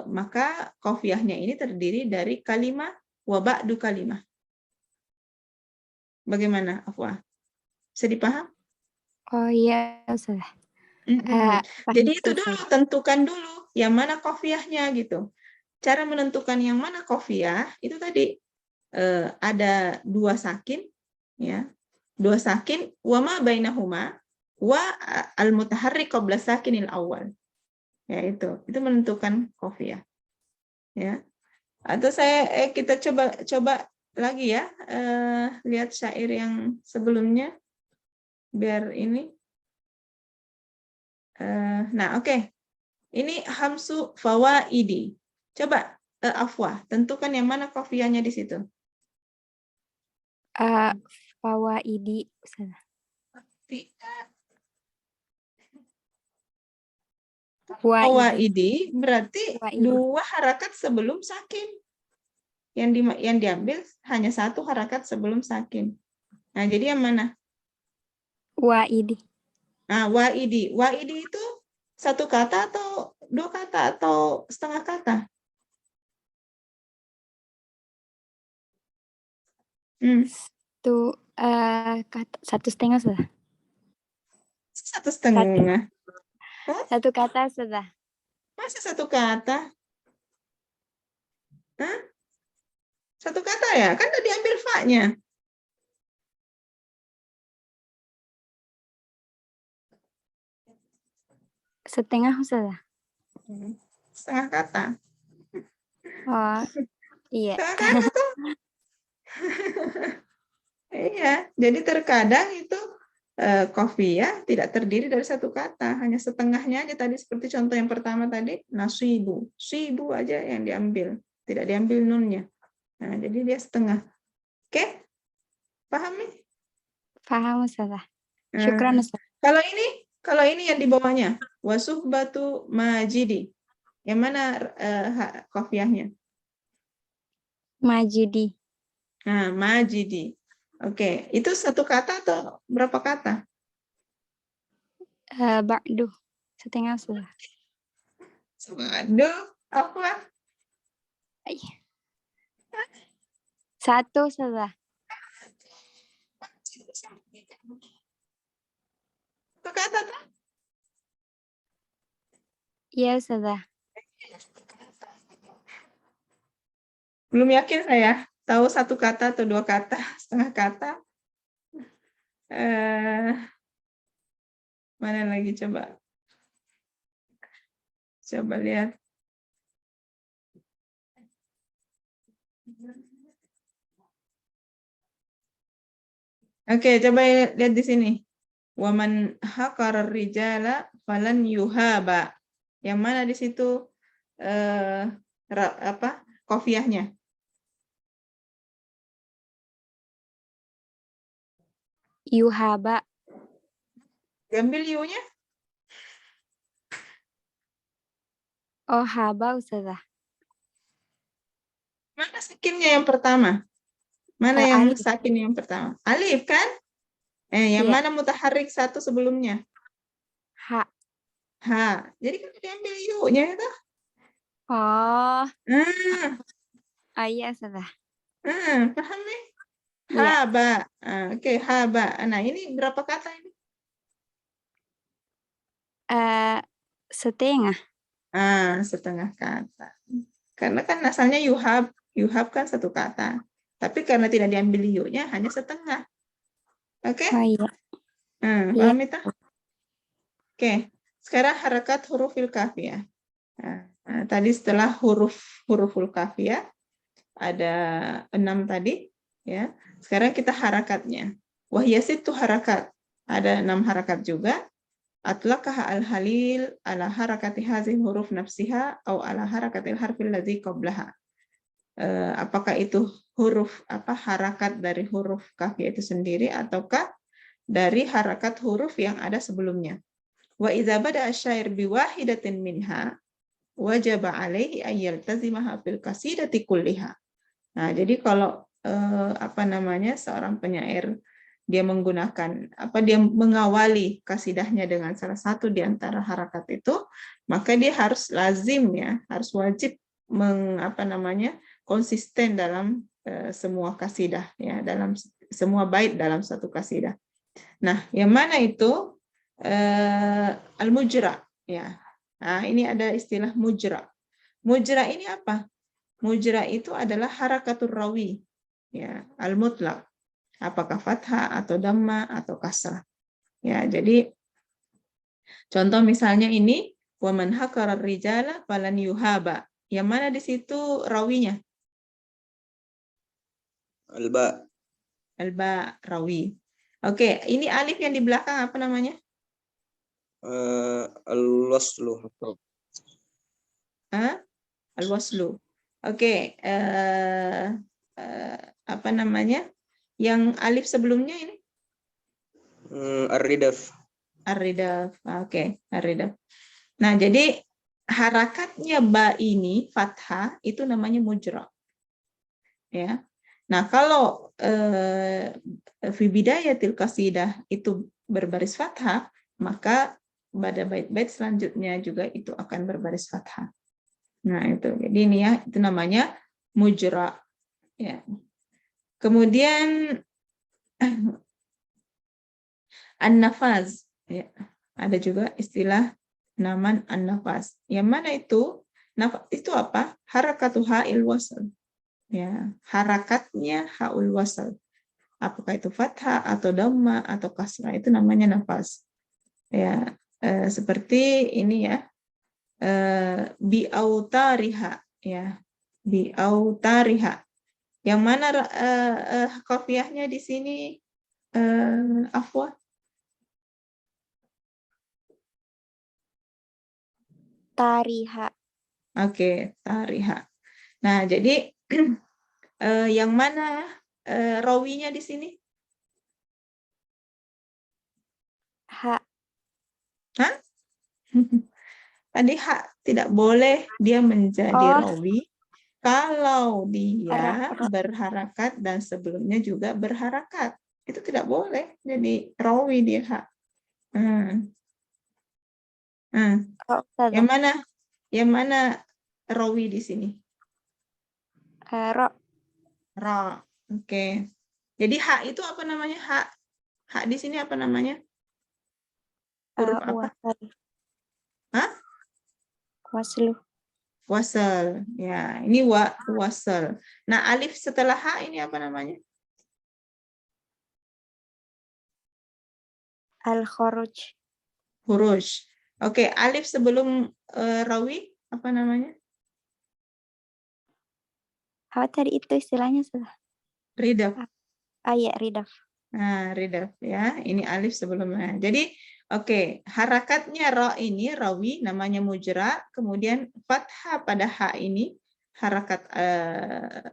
maka qafiyahnya ini terdiri dari kalimah wa ba'du kalimah. Bagaimana, Afwa? Bisa dipaham? Oh iya, sudah. Jadi itu dulu, tentukan dulu yang mana qafiyahnya gitu. Cara menentukan yang mana qafiyah itu tadi ada 2 sakin, ya, 2 sakin, wa ma bainahuma wa al mutaharrik qabla sakinil awal. Ya itu menentukan qafiyah. Ya. Atau kita coba lagi ya, lihat syair yang sebelumnya biar ini. Nah, oke. Ini hamsu fawaidi. Coba Afwa, tentukan yang mana qafiyahnya di situ. Fawaidi. Fawaidi berarti 2 harakat sebelum sakin. Yang diambil hanya 1 harakat sebelum sakin. Nah, jadi yang mana? Waidi. Nah, waidi. Waidi itu 1 kata atau 2 kata atau setengah kata? Itu 1,5 sudah. 1,5. 1 kata sudah. Masa 1 kata? Hah? 1 kata ya? Kan tadi ambil fa-nya. Setengah sudah. setengah kata. Oh, iya. Setengah kata tuh. Iya, jadi terkadang itu qafiyah tidak terdiri dari satu kata, hanya setengahnya aja tadi seperti contoh yang pertama tadi, nasibu, sibu aja yang diambil, tidak diambil nunnya. Nah, jadi dia setengah. Oke? Pahami? Paham Ustazah. Nah, Syukran Ustazah. kalau ini yang di bawahnya, wasuhbatu majidi. Yang mana qafiyahnya? Majidi. Nah, majidi. Oke, itu satu kata atau berapa kata? Ba'du. Setengah Ustazah. Waduh, apa? Satu Ustazah. Satu kata tuh? Iya Ustazah. Belum yakin saya. Tahu satu kata atau dua kata, setengah kata. Mana lagi coba? Coba lihat. Oke, coba lihat di sini. Waman haqarar rijala falan yuhaba. Yang mana di situ qafiyahnya? Yuhaba. Diambil yu-nya? Oh, haba Ustazah. Mana sakinnya yang pertama? Mana yang Alif. sakin yang pertama? Alif kan? Yang Iya. mana mutaharrik satu sebelumnya? Ha. Ha. Jadi kan diambil yu-nya itu. Oh. Ah, Iya Ustazah. paham nih? Iya. Haba. Oke, haba. Nah, ini berapa kata ini? Setengah. Setengah kata. Karena kan asalnya yuhab kan satu kata. Tapi karena tidak diambil yu-nya hanya setengah. Oke? Oh iya. Paham itu? Oke. Sekarang harakat hurufil kafiyah. Tadi setelah huruful kafiyah ada 6 tadi, ya. Sekarang kita harakatnya. Wahyasitu harakat. Ada 6 harakat juga. Atlaqaha al-halil ala harakati hazih huruf nafsiha atau ala harakatil harfil ladzi qablaha. Apakah itu harakat dari huruf kafiyah itu sendiri ataukah dari harakat huruf yang ada sebelumnya. Wa idza bada asyair biwahidatin minha wajaba alaihi ay yaltazimaha fil qasidati kulliha. Nah, jadi kalau seorang penyair dia mengawali kasidahnya dengan salah satu di antara harakat itu, maka dia harus wajib konsisten dalam semua kasidah, ya, dalam semua bait dalam satu kasidah. Nah, yang mana itu al-mujra, ya. Nah, ini ada istilah mujra. Mujra ini apa? Mujra itu adalah harakatur rawi, ya, al-mutlaq. Apakah fathah atau dhamma atau kasrah. Ya, jadi contoh misalnya ini wa man haqara rijala falan yuhaba. Yang mana di situ rawinya? Alba. Alba rawi. Oke, ini alif yang di belakang apa namanya? Al-waslu. Al-waslu. Oke, apa namanya? Yang alif sebelumnya ini? Ar-ridaf. Ar-ridaf. Oke, ar-ridaf. Nah, jadi harakatnya ba ini fathah itu namanya mujra. Ya. Nah, kalau fi bidayatil qasidah itu berbaris fathah, maka pada bait-bait selanjutnya juga itu akan berbaris fathah. Nah, itu. Jadi ini ya, itu namanya mujra. Ya. Kemudian an-nafaz, ya. Ada juga istilah naman an-nafaz. Yang mana itu? Nafaz itu apa? Harakatu ha'il wasl. Ya, harakatnya ha'ul wasl. Apakah itu fathah atau dhamma atau kasrah, itu namanya nafaz. Ya, seperti ini ya. biautariha, ya, biautariha. Yang mana qafiyahnya di sini, Afwan? Tariha. Oke, tariha. Nah, jadi yang mana rawinya di sini? Ha. Hah? Tadi hak tidak boleh dia menjadi rawi kalau dia berharakat dan sebelumnya juga berharakat. Itu tidak boleh jadi rawi dia hak. Yang mana? Yang mana rawi di sini? Ro. Ra. Oke. Jadi hak itu apa namanya? Hak di sini apa namanya? Huruf apa? Wasal. Hah? Waslu. Wasal. Ya, ini wasal. Nah, alif setelah ha ini apa namanya? Al-khuruj. Huruj. Oke, alif sebelum rawi apa namanya? Apa tadi itu istilahnya sudah? Ridaf. Ya, ridaf. Nah, ridaf ya. Ini alif sebelumnya. Jadi, oke, harakatnya ra ini rawi namanya mujra, kemudian fathah pada ha ini harakat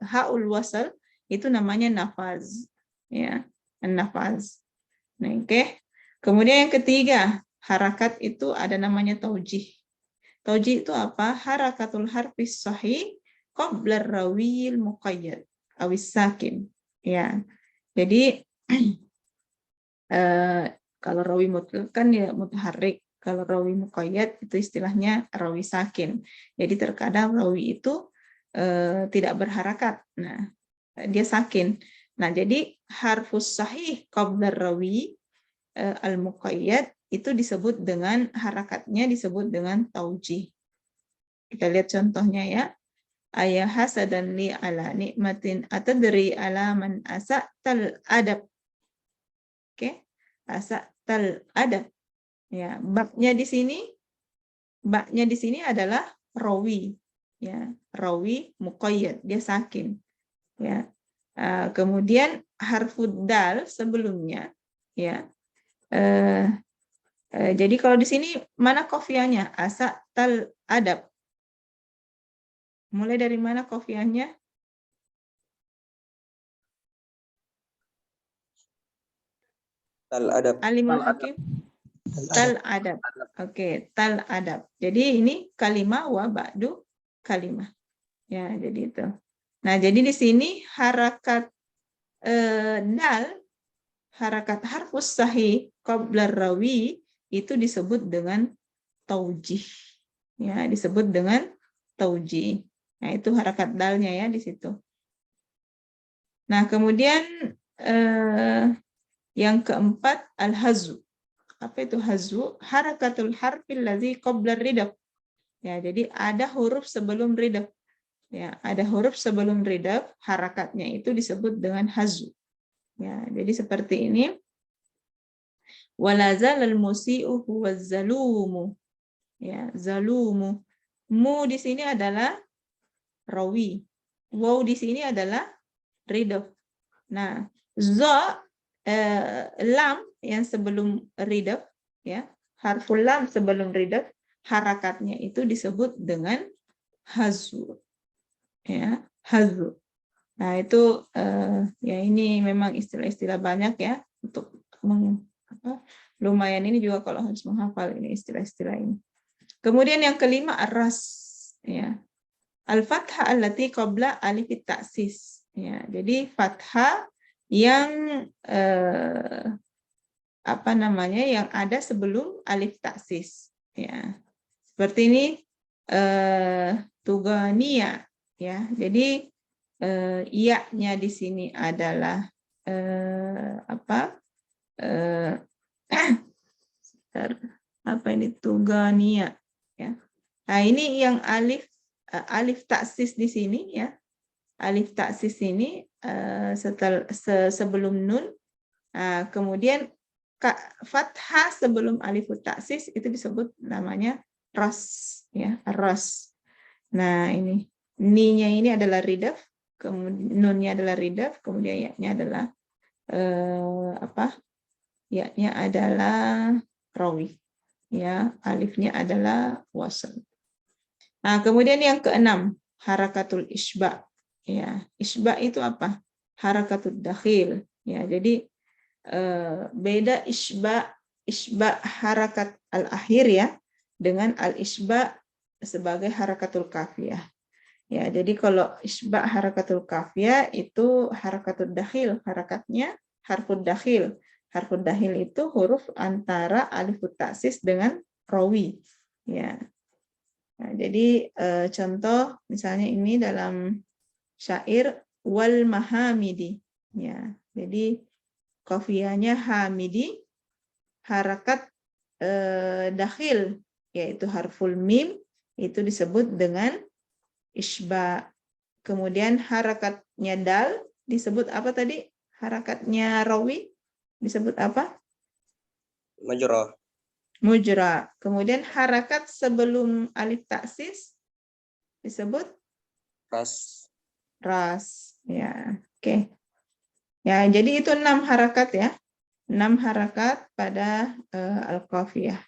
haul wasal itu namanya nafaz. Ya, nafaz. Nah, oke. Kemudian yang ketiga, harakat itu ada namanya taujih. Taujih itu apa? Harakatul harfis sahih qabla rawil muqayyad awis sakin. Ya. Jadi kalau rawi mutlaq kan ya mutaharrik, kalau rawi muqayyad itu istilahnya rawi sakin. Jadi terkadang rawi itu tidak berharakat. Nah, dia sakin. Nah, jadi harfus sahih qabla rawi al-muqayyad itu disebut dengan harakatnya disebut dengan taujih. Kita lihat contohnya ya. Ayah hasadan li ala nikmatin atadri ala man asa'tal adab. Oke, asa'tal adab. Ya, baknya di sini adalah rawi. Ya, rawi muqayyad, dia sakin. Ya. Kemudian harfud dal sebelumnya ya. Jadi kalau di sini mana qafiyahnya? Asa'tal adab. Mulai dari mana qafiyahnya? Tal adab. Alimul Hakim. Tal adab. Oke, tal adab. Jadi ini kalimah wa ba'du kalimah. Ya, jadi itu. Nah, jadi di sini harakat dal, harakat harfus sahih qabla rawi itu disebut dengan taujih. Ya, disebut dengan taujih. Nah, itu harakat dalnya ya di situ. Nah, kemudian yang keempat al-hazu. Apa itu hazu? Harakatul harfil ladzi qabla ridaf. Ya, jadi ada huruf sebelum ridaf. Ya, ada huruf sebelum ridaf, harakatnya itu disebut dengan hazu. Ya, jadi seperti ini. Walazal al-musi'u huwa zalumu. Ya, zalumu. Mu di sini adalah rawi. Waw di sini adalah ridaf. Nah, lam yang sebelum ridaf, ya, harful lam sebelum ridaf, harakatnya itu disebut dengan hazu. Ya, hazu. Nah, itu ya ini memang istilah-istilah banyak ya untuk lumayan ini juga kalau harus menghafal ini istilah-istilah ini. Kemudian yang kelima ar-ras, ya. Al-fathah allati qabla alif ta'sis. Ya, jadi fathah yang apa namanya yang ada sebelum alif ta'sis. Ya. Seperti ini tugania ya. Jadi iya-nya di sini adalah apa ini tugania ya. Nah, ini yang alif taksis di sini ya. Alif taksis ini sebelum nun. Nah, kemudian fathah sebelum alif taksis itu disebut namanya ras ya, ras. Nah, ini ni-nya ini adalah ridaf, kemudian nun-nya adalah ridaf, kemudian ya-nya adalah ya-nya adalah rawi. Ya, alifnya adalah wasl. Nah, kemudian yang keenam, harakatul isba. Ya, isba itu apa? Harakatul dakhil. Ya, jadi beda isba harakat al-akhir ya dengan al-isba sebagai harakatul kafiyah. Ya, jadi kalau isba harakatul kafiyah itu harakatul dakhil, harakatnya harfud dakhil. Harfud dakhil itu huruf antara alifut taksis dengan rawi. Ya. Nah, jadi contoh misalnya ini dalam syair wal mahamidi. Ya, jadi kafiyahnya hamidi, harakat dakhil yaitu harful mim itu disebut dengan isba. Kemudian harakatnya dal disebut apa tadi? Harakatnya rawi disebut apa? Majra. Mujra. Kemudian harakat sebelum alif taksis disebut ras. Ya, oke. Ya, jadi itu 6 harakat ya. 6 harakat pada al-qafiyah.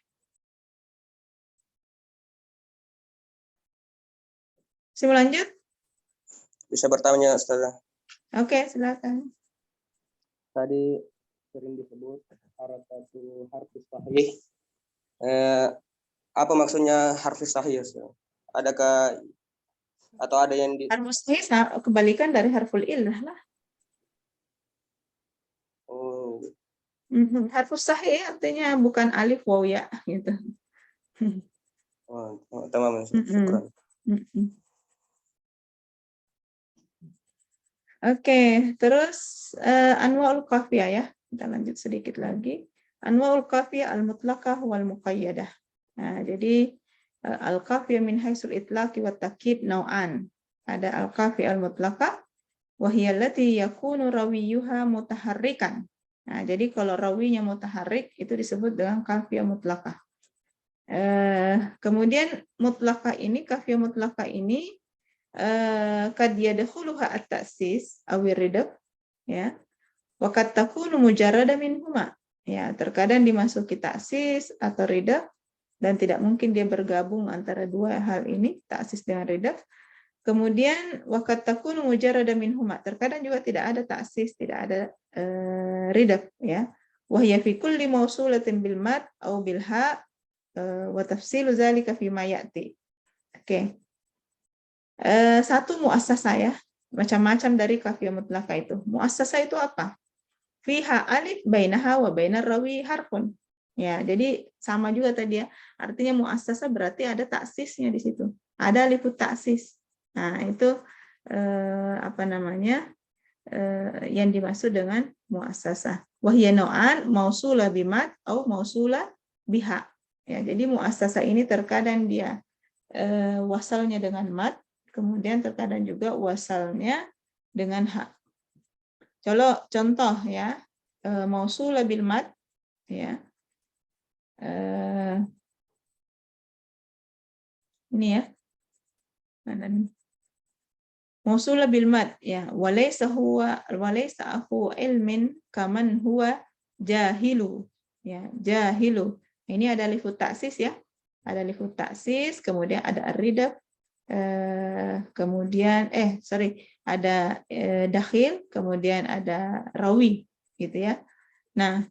Saya lanjut? Bisa bertanya setelah. Oke, silakan. Tadi sering disebut harakatul harfis sahih. Apa maksudnya harfis sahih? Adakah atau ada yang di Harfus sahih kebalikan dari harful illah lah. Oh, Harfus sahih artinya bukan alif waw ya gitu. tamam, syukran. Oke, terus anwaul qafiyah ya. Kita lanjut sedikit lagi. Anwaul qafiyah al-mutlaqah wal muqayyadah. Nah, jadi al-qafiyah min haitsul itlaqi wat takkid nau'an. Ada al-qafiyah al-mutlaqah wa hiya allati yakunu rawiyuha mutaharrikan. Nah, jadi kalau rawinya mutaharrik itu disebut dengan qafiyah mutlaqah. Kemudian mutlaqah ini, qafiyah mutlaqah ini kad yadkhuluha at-ta'sis aw ridab ya. Wa kad takunu mujarrada minhuma. Ya, terkadang dimasuki ta'sis atau ridab dan tidak mungkin dia bergabung antara dua hal ini, ta'sis dengan ridab. Kemudian waqad takunu mujarrada minhuma, terkadang juga tidak ada ta'sis, tidak ada ridab ya. Wa hiya fi kulli mausulatin bil mad aw bil ha wa tafsilu zalika fi ma ya'ti. Oke. Satu muassasah ya, macam-macam dari qafiyah mutlaqah itu. Muassasah itu apa? Fiha alif bainaha wa bainar rawi harfun. Ya, jadi sama juga tadi ya. Artinya muassasah berarti ada taksisnya di situ. Ada alifut taksis. Nah, itu apa namanya? Yang dimaksud dengan muassasah. Wa hiya nau'an mausula bimad atau mausula biha. Ya, jadi muassasah ini terkadang dia wasalnya dengan mad, kemudian terkadang juga wasalnya dengan ha. Contoh ya, mausula bil mad ya. Ini ya. Mana nih? Mausula bil mad ya, walaysa akhu ilmin kaman huwa jahilu. Ya, jahilu. Ini ada alifut taksis ya. Ada alifut taksis, kemudian ada ar-ridab, kemudian ada dakhil, kemudian ada rawi gitu ya. Nah,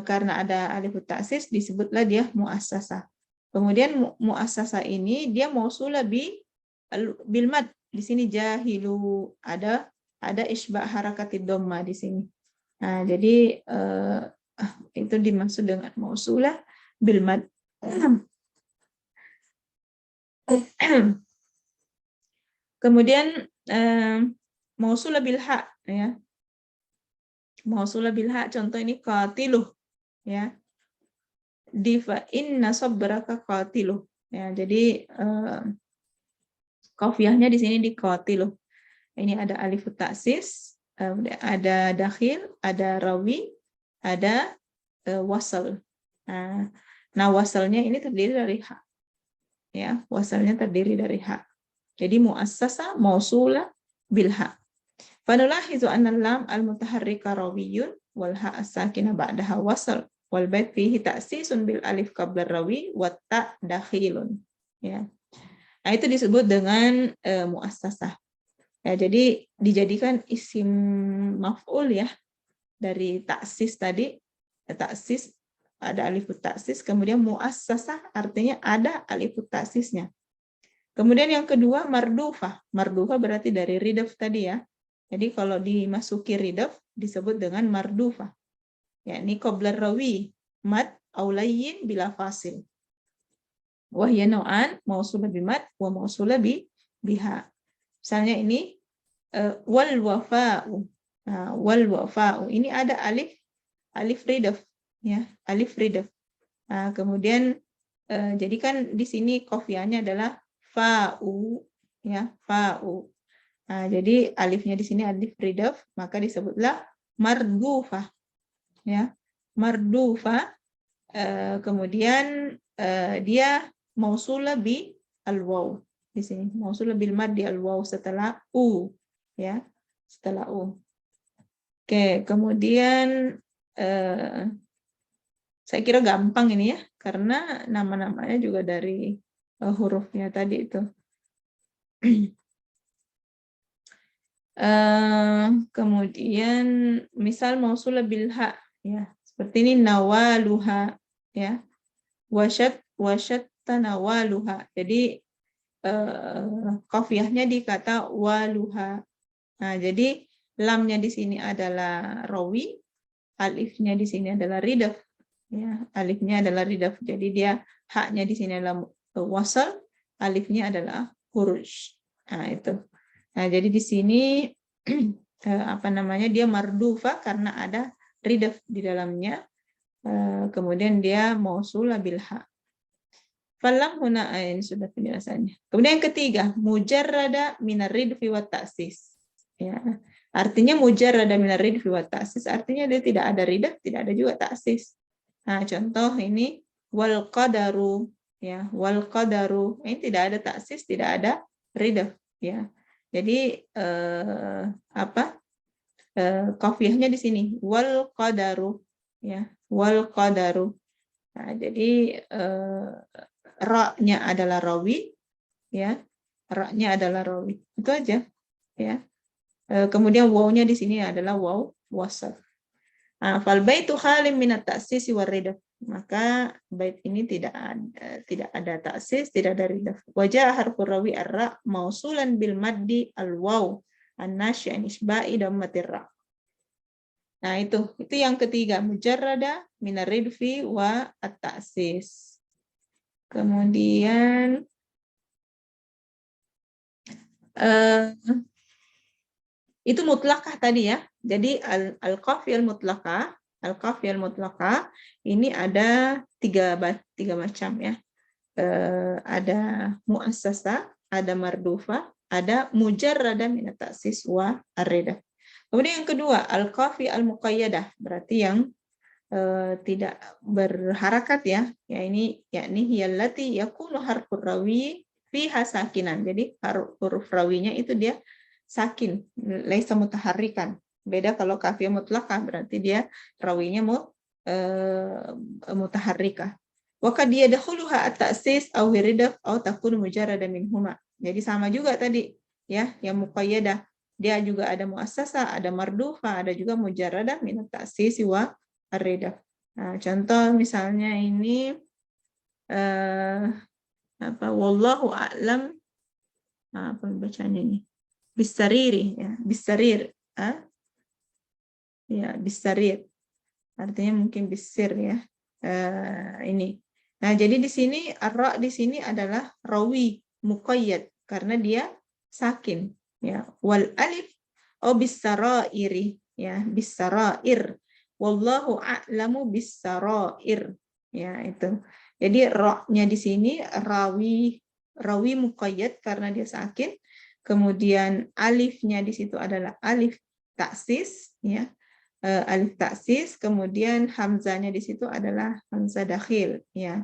karena ada alifut taksis disebutlah dia muassasah. Kemudian muassasah ini dia mausulah bil mad. Di sini jahilu, ada isba harakatid dhamma di sini. Nah, jadi itu dimaksud dengan mausulah bil mad. Kemudian mausulah bil ha ya. Mausulah bil ha, contoh ini qatiluh ya. Difa inna sabraka qatiluh ya. Jadi qafiyahnya di sini di qatiluh. Ini ada alifut taksis, ada dakhil, ada rawi, ada wasal. Nah, wasalnya ini terdiri dari ha. ya, wasalnya terdiri dari ha. Jadi muassasa mausula bil ha. Fanulahizu anna lam al-mutaharrika rawiyun wal ha as-sakina ba'daha wasal wal bait fihi ta'sisun bil alif qabla rawi wa ta dakhilun. Ya. Nah, itu disebut dengan muassasah. Ya, jadi dijadikan isim maf'ul ya dari taksis tadi. Taksis ada alifut taksis, kemudian muassasah artinya ada alifut taksisnya. Kemudian yang kedua mardufah. Mardufah berarti dari ridaf tadi ya. Jadi kalau dimasuki ridaf disebut dengan mardufah. Yakni qabla rawi mad aulayyin bila fasil. Wahya nau'an mausulah bimad wa mausulah biha. Misalnya ini wal wafa'u. Nah, wal wafa'u ini ada alif ridaf ya, alif ridaf. Nah, kemudian jadi kan di sini qafiyahnya adalah fa'u ya, fa'u. Nah, jadi alifnya di sini alif ridaf, maka disebutlah mardufah ya. Mardufah kemudian dia mausulah bi al-waw. Di sini mausulah bil mad di al-waw setelah u ya, setelah u. Oke, kemudian saya kira gampang ini ya, karena nama-namanya juga dari hurufnya tadi itu. Kemudian misal mausulah bil ha ya, seperti ini nawaluha ya, wasyat tanawaluha. Jadi qafiyahnya di kata waluha. Nah, jadi lamnya di sini adalah rawi, alifnya di sini adalah ridaf. Ya, alifnya adalah ridaf. Jadi dia haknya di sini adalah wasal, alifnya adalah huruj. Nah, itu. Nah, jadi di sini apa namanya? Dia mardufa karena ada ridaf di dalamnya. Kemudian dia mausulah bil ha. Falam huna ini sudah penjelasannya. Kemudian yang ketiga, mujarrada minar ridfi wa ta'sis. Ya. Artinya mujarrada minar ridfi wa ta'sis artinya dia tidak ada ridaf, tidak ada juga ta'sis. Nah, contoh ini wal qadaru ya, wal qadaru ini tidak ada ta'sis, tidak ada ridaf ya. Jadi qafiyahnya di sini wal qadaru ya, wal qadaru. Nah, jadi ra-nya adalah rawi ya, ra-nya adalah rawi. Itu aja ya. Kemudian waw-nya di sini adalah waw wasal. Fal baitu khalim minat ta'sis wa ridaf. Maka bait ini tidak ada ta'sis, tidak ada ridaf. Wajah harfur rawi ar-ra mausulan bil maddi al-waw an-nasyi an isba'i dammatir ra. Nah, itu yang ketiga, mujarrada minar ridfi wa at-ta'sis. Kemudian itu mutlakah tadi ya. Jadi al-qafiyah al-mutlaqah ini ada tiga macam ya. Ada muassasah, ada mardufa, ada mujarrada min at-ta'sis wa ar-ridaf. Kemudian yang kedua, al-qafiyah al-muqayyadah, berarti yang tidak berharakat ya. Ya ini yakni hiyallati yakunu harfur rawi fiha sakinan. Jadi huruf rawinya itu dia sakin, laisa mutaharrikan. Beda kalau kafiyah mutlaqah berarti dia rawinya mutaharrikah. Wa qad yadkhuluha at-ta'sis aw ridaf aw takunu mujarrada minhuma. Jadi sama juga tadi ya, yang muqayyadah. Dia juga ada muassasah, ada mardufa, ada juga mujarradah min at-ta'sis wa ar-ridaf. Nah, contoh misalnya ini wallahu a'lam, apa bacanya ini? Bisariri ya, bisarir. Ya, bisarir. Artinya mungkin bisir ya. Ini. Nah, jadi di sini ar-ra di sini adalah rawi muqayyad karena dia sakin ya. Wal alif bisarairi ya, bisarair. Wallahu a'lamu bis-sarair. Ya, itu. Jadi ra-nya di sini rawi muqayyad karena dia sakin. Kemudian alifnya di situ adalah alif taksis ya. Alif taksis, kemudian hamzanya di situ adalah hamzah dakhil ya.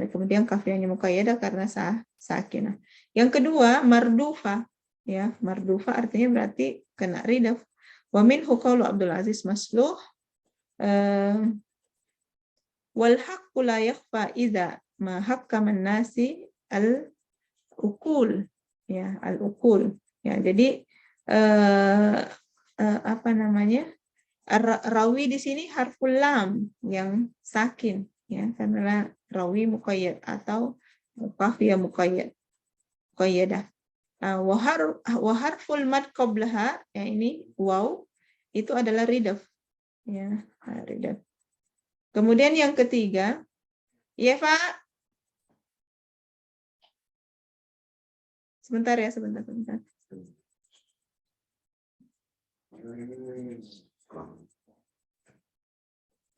Kemudian kafiyahnya muqayyadah karena sakinah. Yang kedua, mardufa. Ya, mardufa artinya berarti kena ridaf. Wa minhu qaulu Abdul Aziz Masluh wal haqqu la yakhfa idza ma hakkama an-nasi al-uqul. Ya, al-uqul. Ya, jadi apa namanya? Rawi di sini harful lam yang sakin, ya, karena rawi muqayyad atau qafiyah muqayyadah. Wa harful mad qablaha, ya ini waw, itu adalah ridaf, ya, ridaf. Kemudian yang ketiga, ya Pak, sebentar ya, sebentar.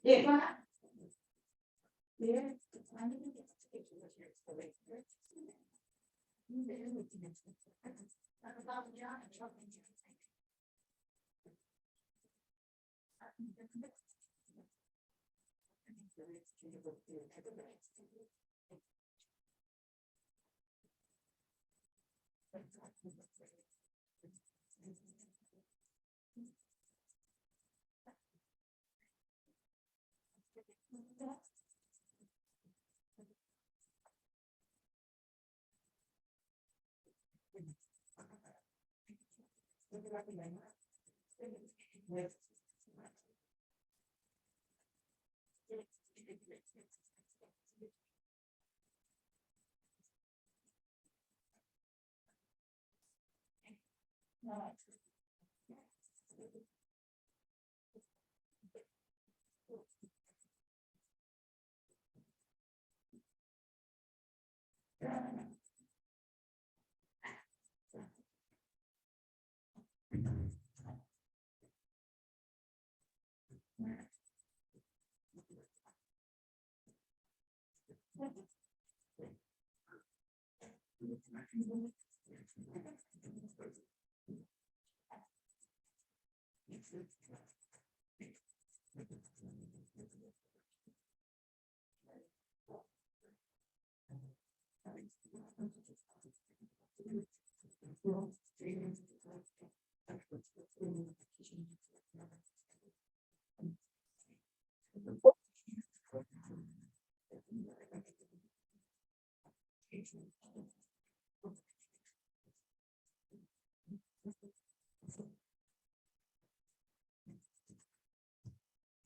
Ya, Pak. Ya.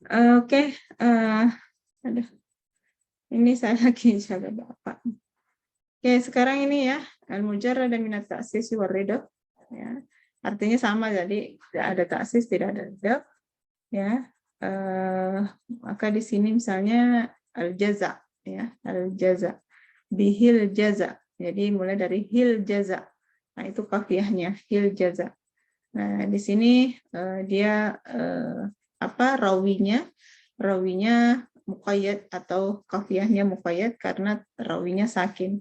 Oke, aduh, ini saya lagi jaga Bapak. Oke, sekarang ini ya, al-mujarrad minat ta'sis wa ridaf, ya. Artinya sama, jadi tidak ada ta'sis, tidak ada ridaf, ya. Maka di sini misalnya al-jaza, ya, al-jaza, bihil jaza. Jadi mulai dari hil jaza. Nah, itu kafiyahnya, hil jaza. Nah, di sini dia rawinya muqayyad atau kafiyahnya muqayyad karena rawinya sakin.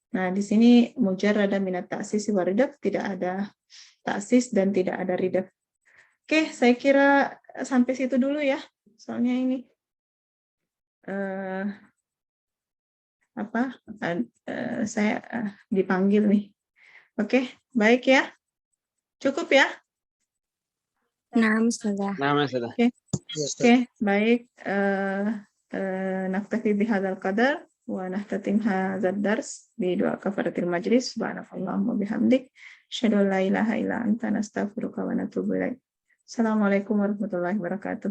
Nah, di sini mujarrad minat ta'sis wa ridaf, tidak ada ta'sis dan tidak ada ridaf. Oke, saya kira sampai situ dulu ya. Soalnya ini saya dipanggil nih. Oke, baik ya. Cukup ya? Naam, Ustazah. Oke, baik. Naktafi bihadzal qadar wa nahtatim hadzal dars bi du'a kafaratil majlis. Subhanakallahumma bihamdik, asyhadu an la ilaha illa anta, nastaghfiruka wa natubu ilaik. Assalamualaikum warahmatullahi wabarakatuh.